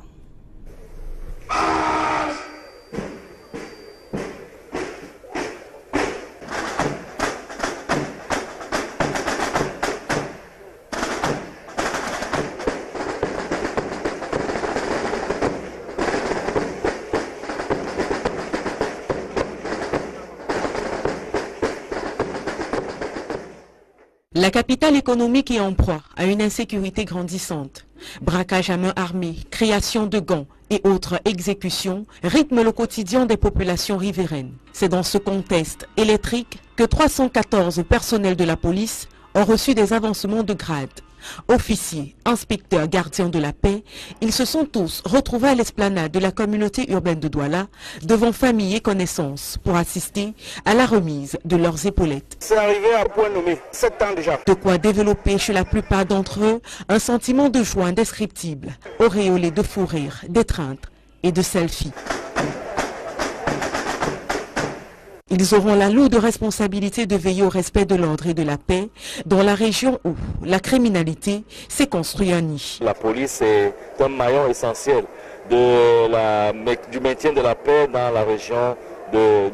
La capitale économique est en proie à une insécurité grandissante. Braquage à main armée, création de gangs et autres exécutions rythment le quotidien des populations riveraines. C'est dans ce contexte électrique que 314 personnels de la police ont reçu des avancements de grade. Officiers, inspecteurs, gardiens de la paix, ils se sont tous retrouvés à l'esplanade de la communauté urbaine de Douala, devant famille et connaissances, pour assister à la remise de leurs épaulettes. C'est arrivé à point nommé, 7 ans déjà. De quoi développer chez la plupart d'entre eux un sentiment de joie indescriptible, auréolé de fou rire, d'étreinte et de selfie. Ils auront la lourde responsabilité de veiller au respect de l'ordre et de la paix dans la région où la criminalité s'est construite un nid. La police est un maillon essentiel du maintien de la paix dans la région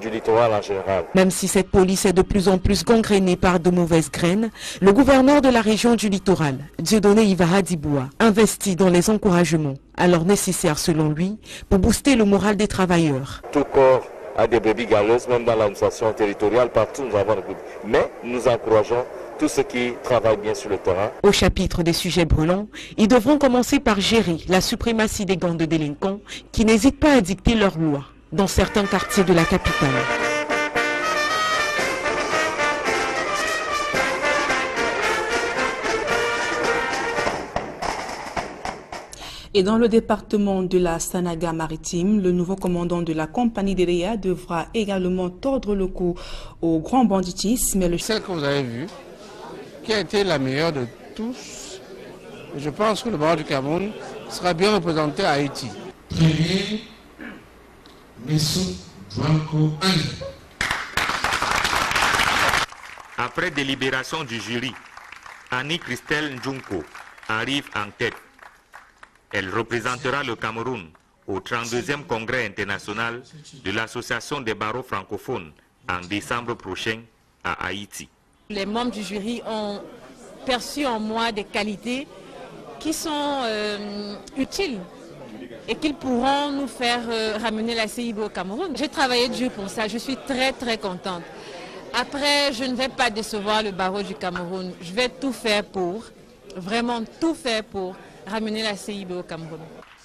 du littoral en général. Même si cette police est de plus en plus gangrénée par de mauvaises graines, le gouverneur de la région du littoral, Dieudonné Ivara Diboua, investit dans les encouragements, alors nécessaires selon lui, pour booster le moral des travailleurs. Tout corps a des brebis galeuses, même dans l'administration territoriale, partout nous avons des brebis. Mais nous encourageons tous ceux qui travaillent bien sur le terrain. Au chapitre des sujets brûlants, ils devront commencer par gérer la suprématie des gangs de délinquants qui n'hésitent pas à dicter leurs lois dans certains quartiers de la capitale. Et dans le département de la Sanaga-Maritime, le nouveau commandant de la compagnie d'Eléa devra également tordre le cou au grand banditisme. Celle que vous avez vue, qui a été la meilleure de tous, je pense que le barreau du Cameroun sera bien représenté à Haïti. Après délibération du jury, Annie-Christelle Njunko arrive en tête. Elle représentera le Cameroun au 32e congrès international de l'Association des barreaux francophones en décembre prochain à Haïti. Les membres du jury ont perçu en moi des qualités qui sont utiles et qu'ils pourront nous faire ramener la CIB au Cameroun. J'ai travaillé dur pour ça, je suis très contente. Après, je ne vais pas décevoir le barreau du Cameroun. Je vais tout faire pour, vraiment tout faire pour ramener la CIB au Cameroun.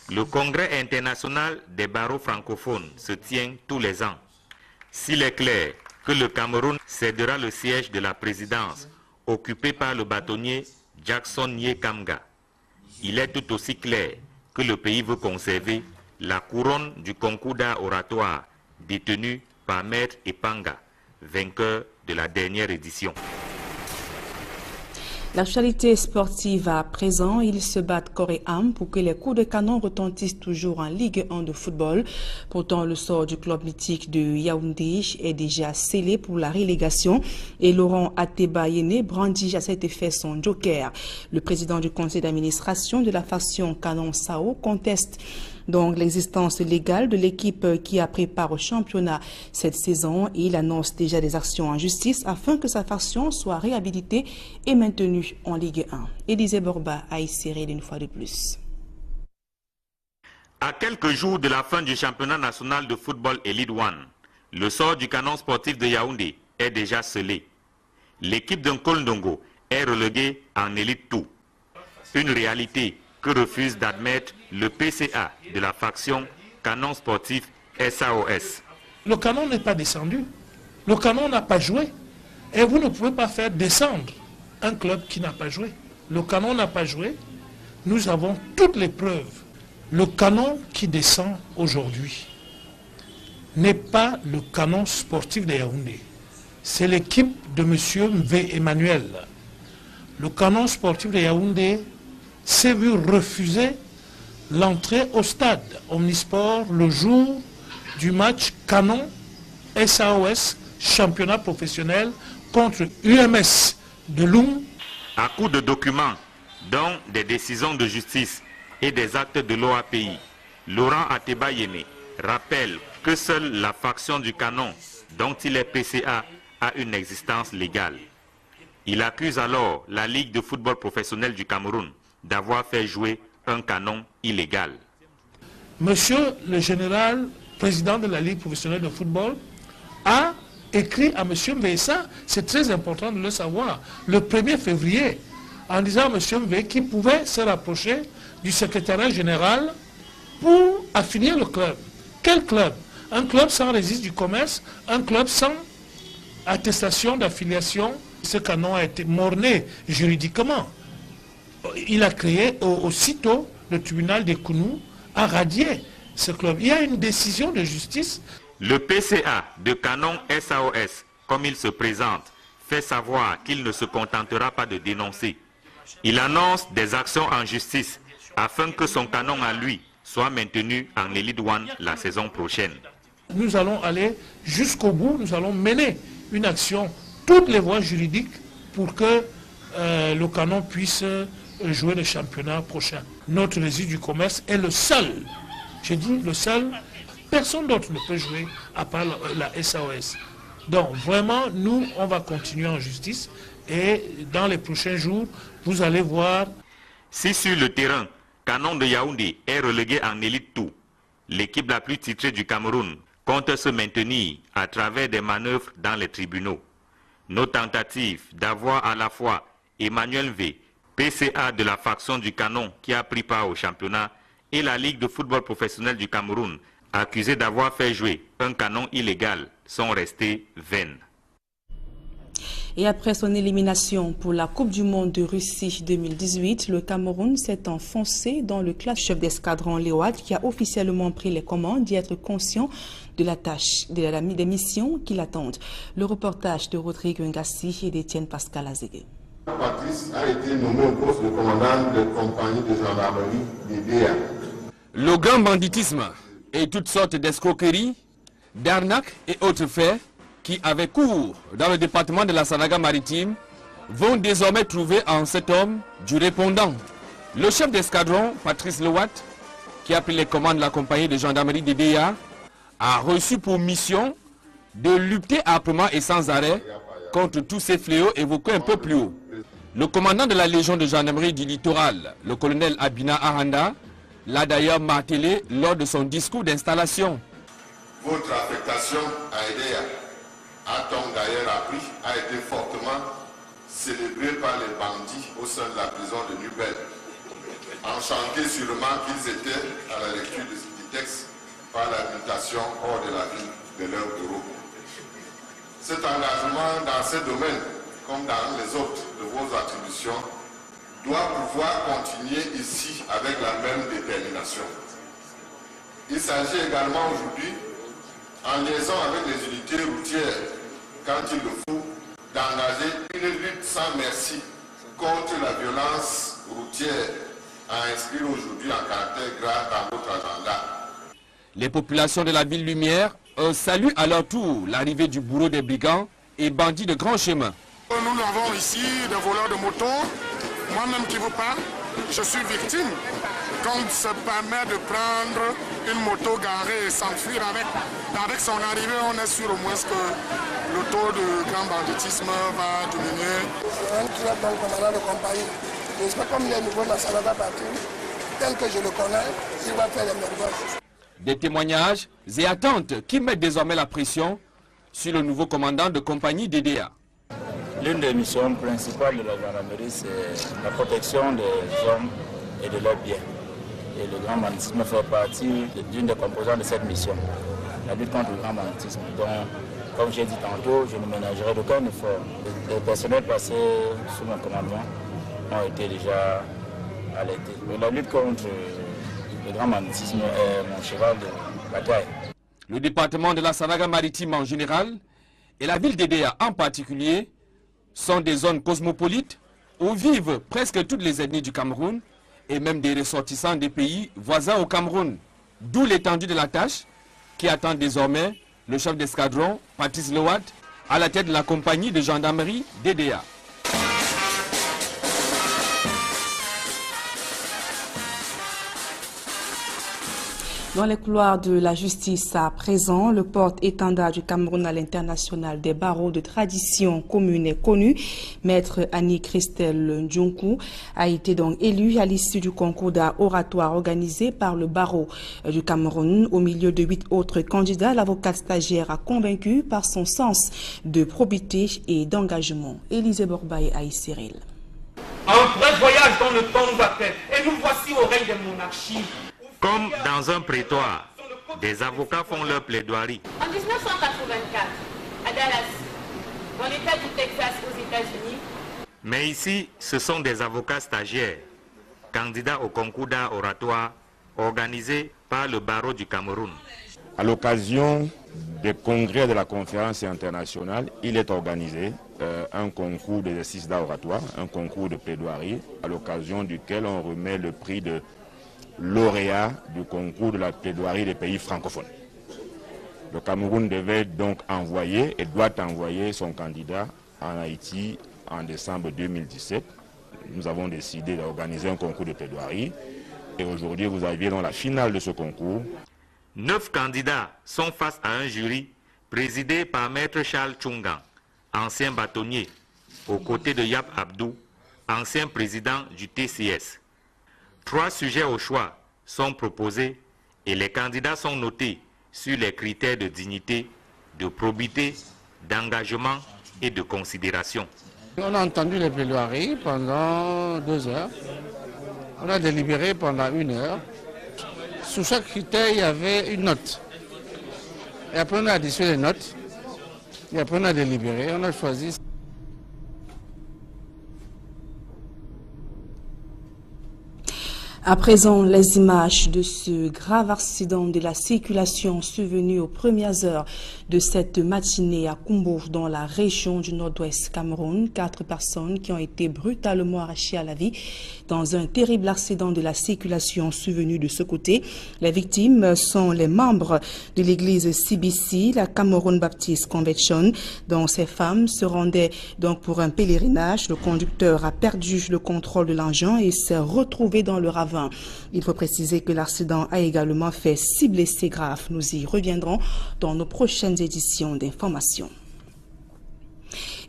Le congrès international des barreaux francophones se tient tous les ans. S'il est clair que le Cameroun cédera le siège de la présidence occupé par le bâtonnier Jackson Nye Kamga, il est tout aussi clair que le pays veut conserver la couronne du concours d'art oratoire détenu par Maître Epanga, vainqueur de la dernière édition. L'actualité sportive à présent, ils se battent corps et âme pour que les coups de canon retentissent toujours en Ligue 1 de football. Pourtant, le sort du club mythique de Yaoundé est déjà scellé pour la relégation et Laurent Ateba-Yene brandit à cet effet son joker. Le président du conseil d'administration de la faction Canon Sao conteste donc l'existence légale de l'équipe qui a pris part au championnat cette saison. Il annonce déjà des actions en justice afin que sa faction soit réhabilitée et maintenue en Ligue 1. Élisée Borba a essayé une fois de plus. À quelques jours de la fin du championnat national de football Elite One, le sort du canon sportif de Yaoundé est déjà scellé. L'équipe d'un Kolndongo est reléguée en Elite 2. Une réalité que refuse d'admettre le PCA de la faction Canon Sportif SAOS. Le canon n'est pas descendu. Le canon n'a pas joué. Et vous ne pouvez pas faire descendre un club qui n'a pas joué. Le canon n'a pas joué. Nous avons toutes les preuves. Le canon qui descend aujourd'hui n'est pas le canon sportif de Yaoundé. C'est l'équipe de M. Mvé Emmanuel. Le canon sportif de Yaoundé s'est vu refuser l'entrée au stade Omnisport le jour du match Canon SAOS championnat professionnel contre UMS de Loum. À coup de documents, dont des décisions de justice et des actes de l'OAPI, Laurent Ateba-Yene rappelle que seule la faction du Canon, dont il est PCA, a une existence légale. Il accuse alors la Ligue de football professionnel du Cameroun d'avoir fait jouer un canon illégal. Monsieur le général, président de la Ligue professionnelle de football, a écrit à M. Mvesa, c'est très important de le savoir, le 1er février, en disant à M. Mvesa qu'il pouvait se rapprocher du secrétariat général pour affilier le club. Quel club? Un club sans registre du commerce, un club sans attestation d'affiliation. Ce canon a été morné juridiquement. Il a créé aussitôt, le tribunal des Kounou a radié ce club. Il y a une décision de justice. Le PCA de Canon SAOS, comme il se présente, fait savoir qu'il ne se contentera pas de dénoncer. Il annonce des actions en justice afin que son canon à lui soit maintenu en Elite One la saison prochaine. Nous allons aller jusqu'au bout, nous allons mener une action, toutes les voies juridiques pour que le canon puisse jouer le championnat prochain. Notre registre du commerce est le seul, j'ai dit le seul, personne d'autre ne peut jouer à part la SAOS. Donc vraiment, nous, on va continuer en justice et dans les prochains jours, vous allez voir. Si sur le terrain, Canon de Yaoundé est relégué en Elite 2, l'équipe la plus titrée du Cameroun compte se maintenir à travers des manœuvres dans les tribunaux. Nos tentatives d'avoir à la fois Emmanuel V, PCA de la faction du Canon qui a pris part au championnat, et la Ligue de football professionnel du Cameroun, accusés d'avoir fait jouer un canon illégal, sont restées vaines. Et après son élimination pour la Coupe du Monde de Russie 2018, le Cameroun s'est enfoncé dans le classe chef d'escadron Léoad qui a officiellement pris les commandes d'y être conscient de la tâche, des missions qui l'attendent. Le reportage de Rodrigue Ngassi et d'Étienne Pascal Azégué. Patrice a été nommé au poste de commandant de compagnie de gendarmerie d'Idéa. Le grand banditisme et toutes sortes d'escroqueries, d'arnaques et autres faits qui avaient cours dans le département de la Sanaga-Maritime vont désormais trouver en cet homme du répondant. Le chef d'escadron, Patrice Lewat, qui a pris les commandes de la compagnie de gendarmerie d'Idéa, a reçu pour mission de lutter âprement et sans arrêt contre tous ces fléaux évoqués un peu plus haut. Le commandant de la Légion de gendarmerie du littoral, le colonel Abina Ahanda, l'a d'ailleurs martelé lors de son discours d'installation. Votre affectation à Idéa, a-t-on d'ailleurs appris, a été fortement célébrée par les bandits au sein de la prison de Nubel. Enchantés sûrement qu'ils étaient à la lecture du texte par l'habitation hors de la ville de leur bureau. Cet engagement dans ce domaine, comme dans les autres de vos attributions, doit pouvoir continuer ici avec la même détermination. Il s'agit également aujourd'hui, en liaison avec les unités routières, quand il le faut, d'engager une lutte sans merci contre la violence routière à inscrire aujourd'hui en caractère grave dans votre agenda. Les populations de la ville Lumière saluent à leur tour l'arrivée du bourreau des brigands et bandits de grand chemin. Nous avons ici des voleurs de moto. Moi-même qui vous parle, je suis victime. Quand on se permet de prendre une moto garée et s'enfuir avec son arrivée, on est sûr au moins que le taux de grand banditisme va diminuer. C'est un club dans le commandant de compagnie. J'espère comme il est nouveau dans Sanada Patrick, tel que je le connais, il va faire les merveilles. Des témoignages et attentes qui mettent désormais la pression sur le nouveau commandant de compagnie d'EDA. L'une des missions principales de la gendarmerie, c'est la protection des hommes et de leurs biens. Et le grand banditisme fait partie d'une des composantes de cette mission, la lutte contre le grand banditisme. Donc, comme j'ai dit tantôt, je ne ménagerai d'aucun effort. Les personnels passés sous mon commandement ont été déjà alertés. La lutte contre le grand banditisme est mon cheval de bataille. Le département de la Sanaga-Maritime en général et la ville d'Edea en particulier sont des zones cosmopolites où vivent presque toutes les ethnies du Cameroun et même des ressortissants des pays voisins au Cameroun. D'où l'étendue de la tâche qui attend désormais le chef d'escadron, Patrice Lewat, à la tête de la compagnie de gendarmerie d'Edea. Dans les couloirs de la justice à présent, le porte-étendard du Cameroun à l'international des barreaux de tradition commune et connue, Maître Annie-Christelle Ndjonkou, a été donc élu à l'issue du concours d'oratoire organisé par le barreau du Cameroun. Au milieu de 8 autres candidats, l'avocate stagiaire a convaincu par son sens de probité et d'engagement. Élisée Borbaye Aïe Cyril. Un vrai voyage dans le temps nous appelle et nous voici au règne des monarchies. Comme dans un prétoire, des avocats font leur plaidoirie. En 1984, à Dallas, dans l'État du Texas aux États-Unis. Mais ici, ce sont des avocats stagiaires, candidats au concours d'art oratoire organisé par le barreau du Cameroun. À l'occasion des congrès de la conférence internationale, il est organisé un concours d'exercice d'art oratoire, un concours de plaidoirie, à l'occasion duquel on remet le prix de lauréat du concours de la plaidoirie des pays francophones. Le Cameroun devait donc envoyer et doit envoyer son candidat en Haïti en décembre 2017. Nous avons décidé d'organiser un concours de plaidoirie et aujourd'hui vous arrivez dans la finale de ce concours. 9 candidats sont face à un jury présidé par Maître Charles Chungan, ancien bâtonnier, aux côtés de Yap Abdou, ancien président du TCS. 3 sujets au choix sont proposés et les candidats sont notés sur les critères de dignité, de probité, d'engagement et de considération. On a entendu les plaidoiries pendant 2 heures. On a délibéré pendant 1 heure. Sous chaque critère, il y avait une note. Et après, on a additionné les notes. Et après, on a délibéré. On a choisi. À présent, les images de ce grave accident de la circulation survenu aux premières heures de cette matinée à Kumbo dans la région du nord-ouest Cameroun. 4 personnes qui ont été brutalement arrachées à la vie dans un terrible accident de la circulation survenu de ce côté. Les victimes sont les membres de l'église CBC, la Cameroun Baptist Convention, dont ces femmes se rendaient donc pour un pèlerinage. Le conducteur a perdu le contrôle de l'engin et s'est retrouvé dans le ravin. Il faut préciser que l'accident a également fait 6 blessés graves. Nous y reviendrons dans nos prochaines éditions d'information.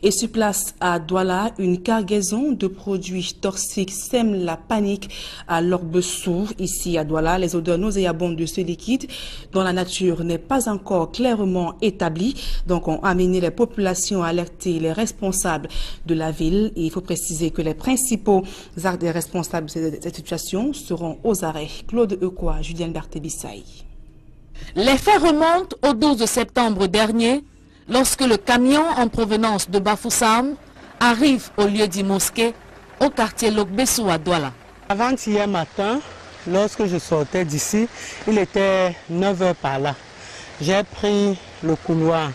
Et sur place à Douala, une cargaison de produits toxiques sème la panique à l'Orbessou. Ici à Douala, les odeurs nauséabondes de ce liquide dont la nature n'est pas encore clairement établie. Donc ont amené les populations à alerter les responsables de la ville. Et il faut préciser que les principaux responsables de cette situation seront aux arrêts. Claude Eukwa, Julienne Berthé-Bissaï. Les faits remontent au 12 septembre dernier, lorsque le camion en provenance de Bafoussam arrive au lieu dit mosquée, au quartier Lokbessou à Douala. Avant-hier matin, lorsque je sortais d'ici, il était 9 h par là. J'ai pris le couloir.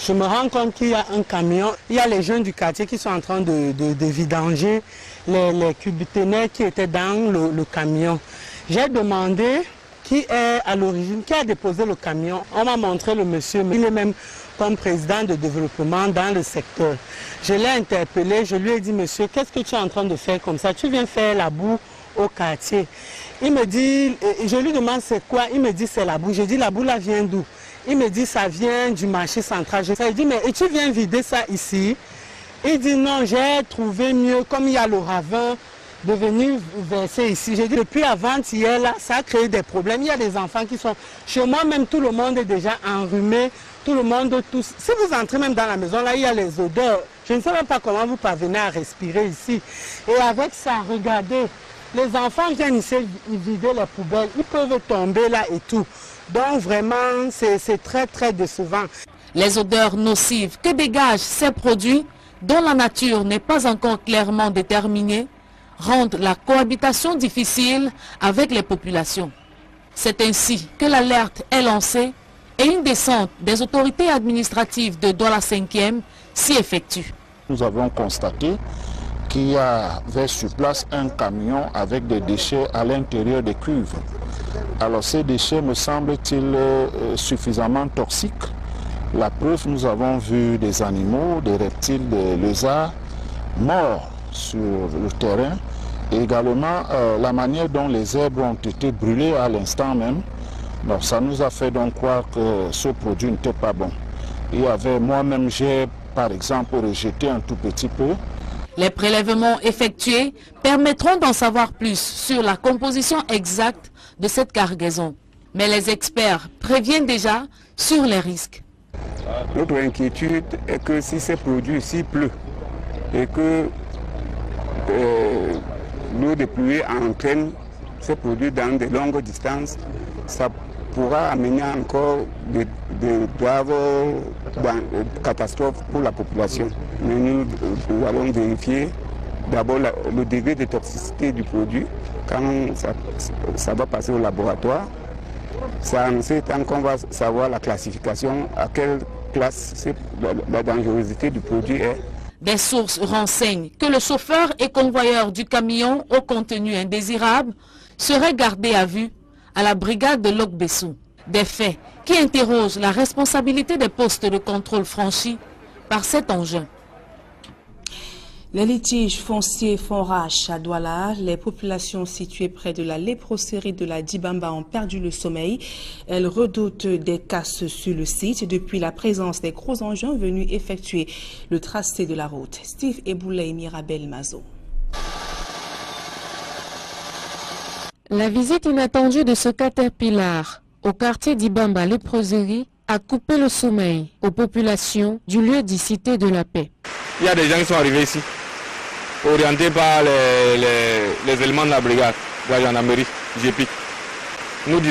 Je me rends compte qu'il y a un camion, il y a les jeunes du quartier qui sont en train de vidanger les cubiténaires qui étaient dans le camion. J'ai demandé qui est à l'origine, qui a déposé le camion. On m'a montré le monsieur, mais il est même comme président de développement dans le secteur. Je l'ai interpellé, je lui ai dit, monsieur, qu'est-ce que tu es en train de faire comme ça? Tu viens faire la boue au quartier. Il me dit, je lui demande c'est quoi? Il me dit c'est la boue. Je dis la boue là vient d'où? Il me dit ça vient du marché central. Je lui dis mais et tu viens vider ça ici? Il dit non, j'ai trouvé mieux, comme il y a le ravin, de venir verser ici. J'ai dit depuis avant-hier, là, ça a créé des problèmes. Il y a des enfants qui sont... Chez moi, même tout le monde est déjà enrhumé. Tout le monde, tous... Si vous entrez même dans la maison, là, il y a les odeurs. Je ne sais même pas comment vous parvenez à respirer ici. Et avec ça, regardez, les enfants viennent ici vider les poubelles. Ils peuvent tomber là et tout. Donc vraiment, c'est très, très décevant. Les odeurs nocives que dégagent ces produits, dont la nature n'est pas encore clairement déterminée, rendent la cohabitation difficile avec les populations. C'est ainsi que l'alerte est lancée et une descente des autorités administratives de Douala 5e s'y effectue. Nous avons constaté qu'il y avait sur place un camion avec des déchets à l'intérieur des cuves. Alors ces déchets me semblent-ils suffisamment toxiques. La preuve, nous avons vu des animaux, des reptiles, des lézards morts sur le terrain. Et également la manière dont les herbes ont été brûlées à l'instant même Bon, ça nous a fait donc croire que ce produit n'était pas bon. Moi-même, j'ai par exemple rejeté un tout petit peu. Les prélèvements effectués permettront d'en savoir plus sur la composition exacte de cette cargaison. Mais les experts préviennent déjà sur les risques. Notre inquiétude est que si ces produits ici pleut et que l'eau de pluie entraîne ces produits dans de longues distances, ça pourra amener encore de graves catastrophes pour la population. Mais nous allons vérifier d'abord le degré de toxicité du produit quand ça va passer au laboratoire. C'est en ce temps qu'on va savoir la classification, à quelle classe la dangerosité du produit est. Des sources renseignent que le chauffeur et convoyeur du camion au contenu indésirable serait gardé à vue à la brigade de Lok-Bessou. Des faits qui interrogent la responsabilité des postes de contrôle franchis par cet engin. Les litiges fonciers font rage à Douala. Les populations situées près de la léproserie de la Dibamba ont perdu le sommeil. Elles redoutent des casses sur le site depuis la présence des gros engins venus effectuer le tracé de la route. Steve Eboula et Mirabel Mazo. La visite inattendue de ce caterpillar au quartier d'Ibamba léproserie a coupé le sommeil aux populations du lieu dit Cité de la Paix. Il y a des gens qui sont arrivés ici, orientés par les éléments de la brigade, de la gendarmerie, GP. Nous disons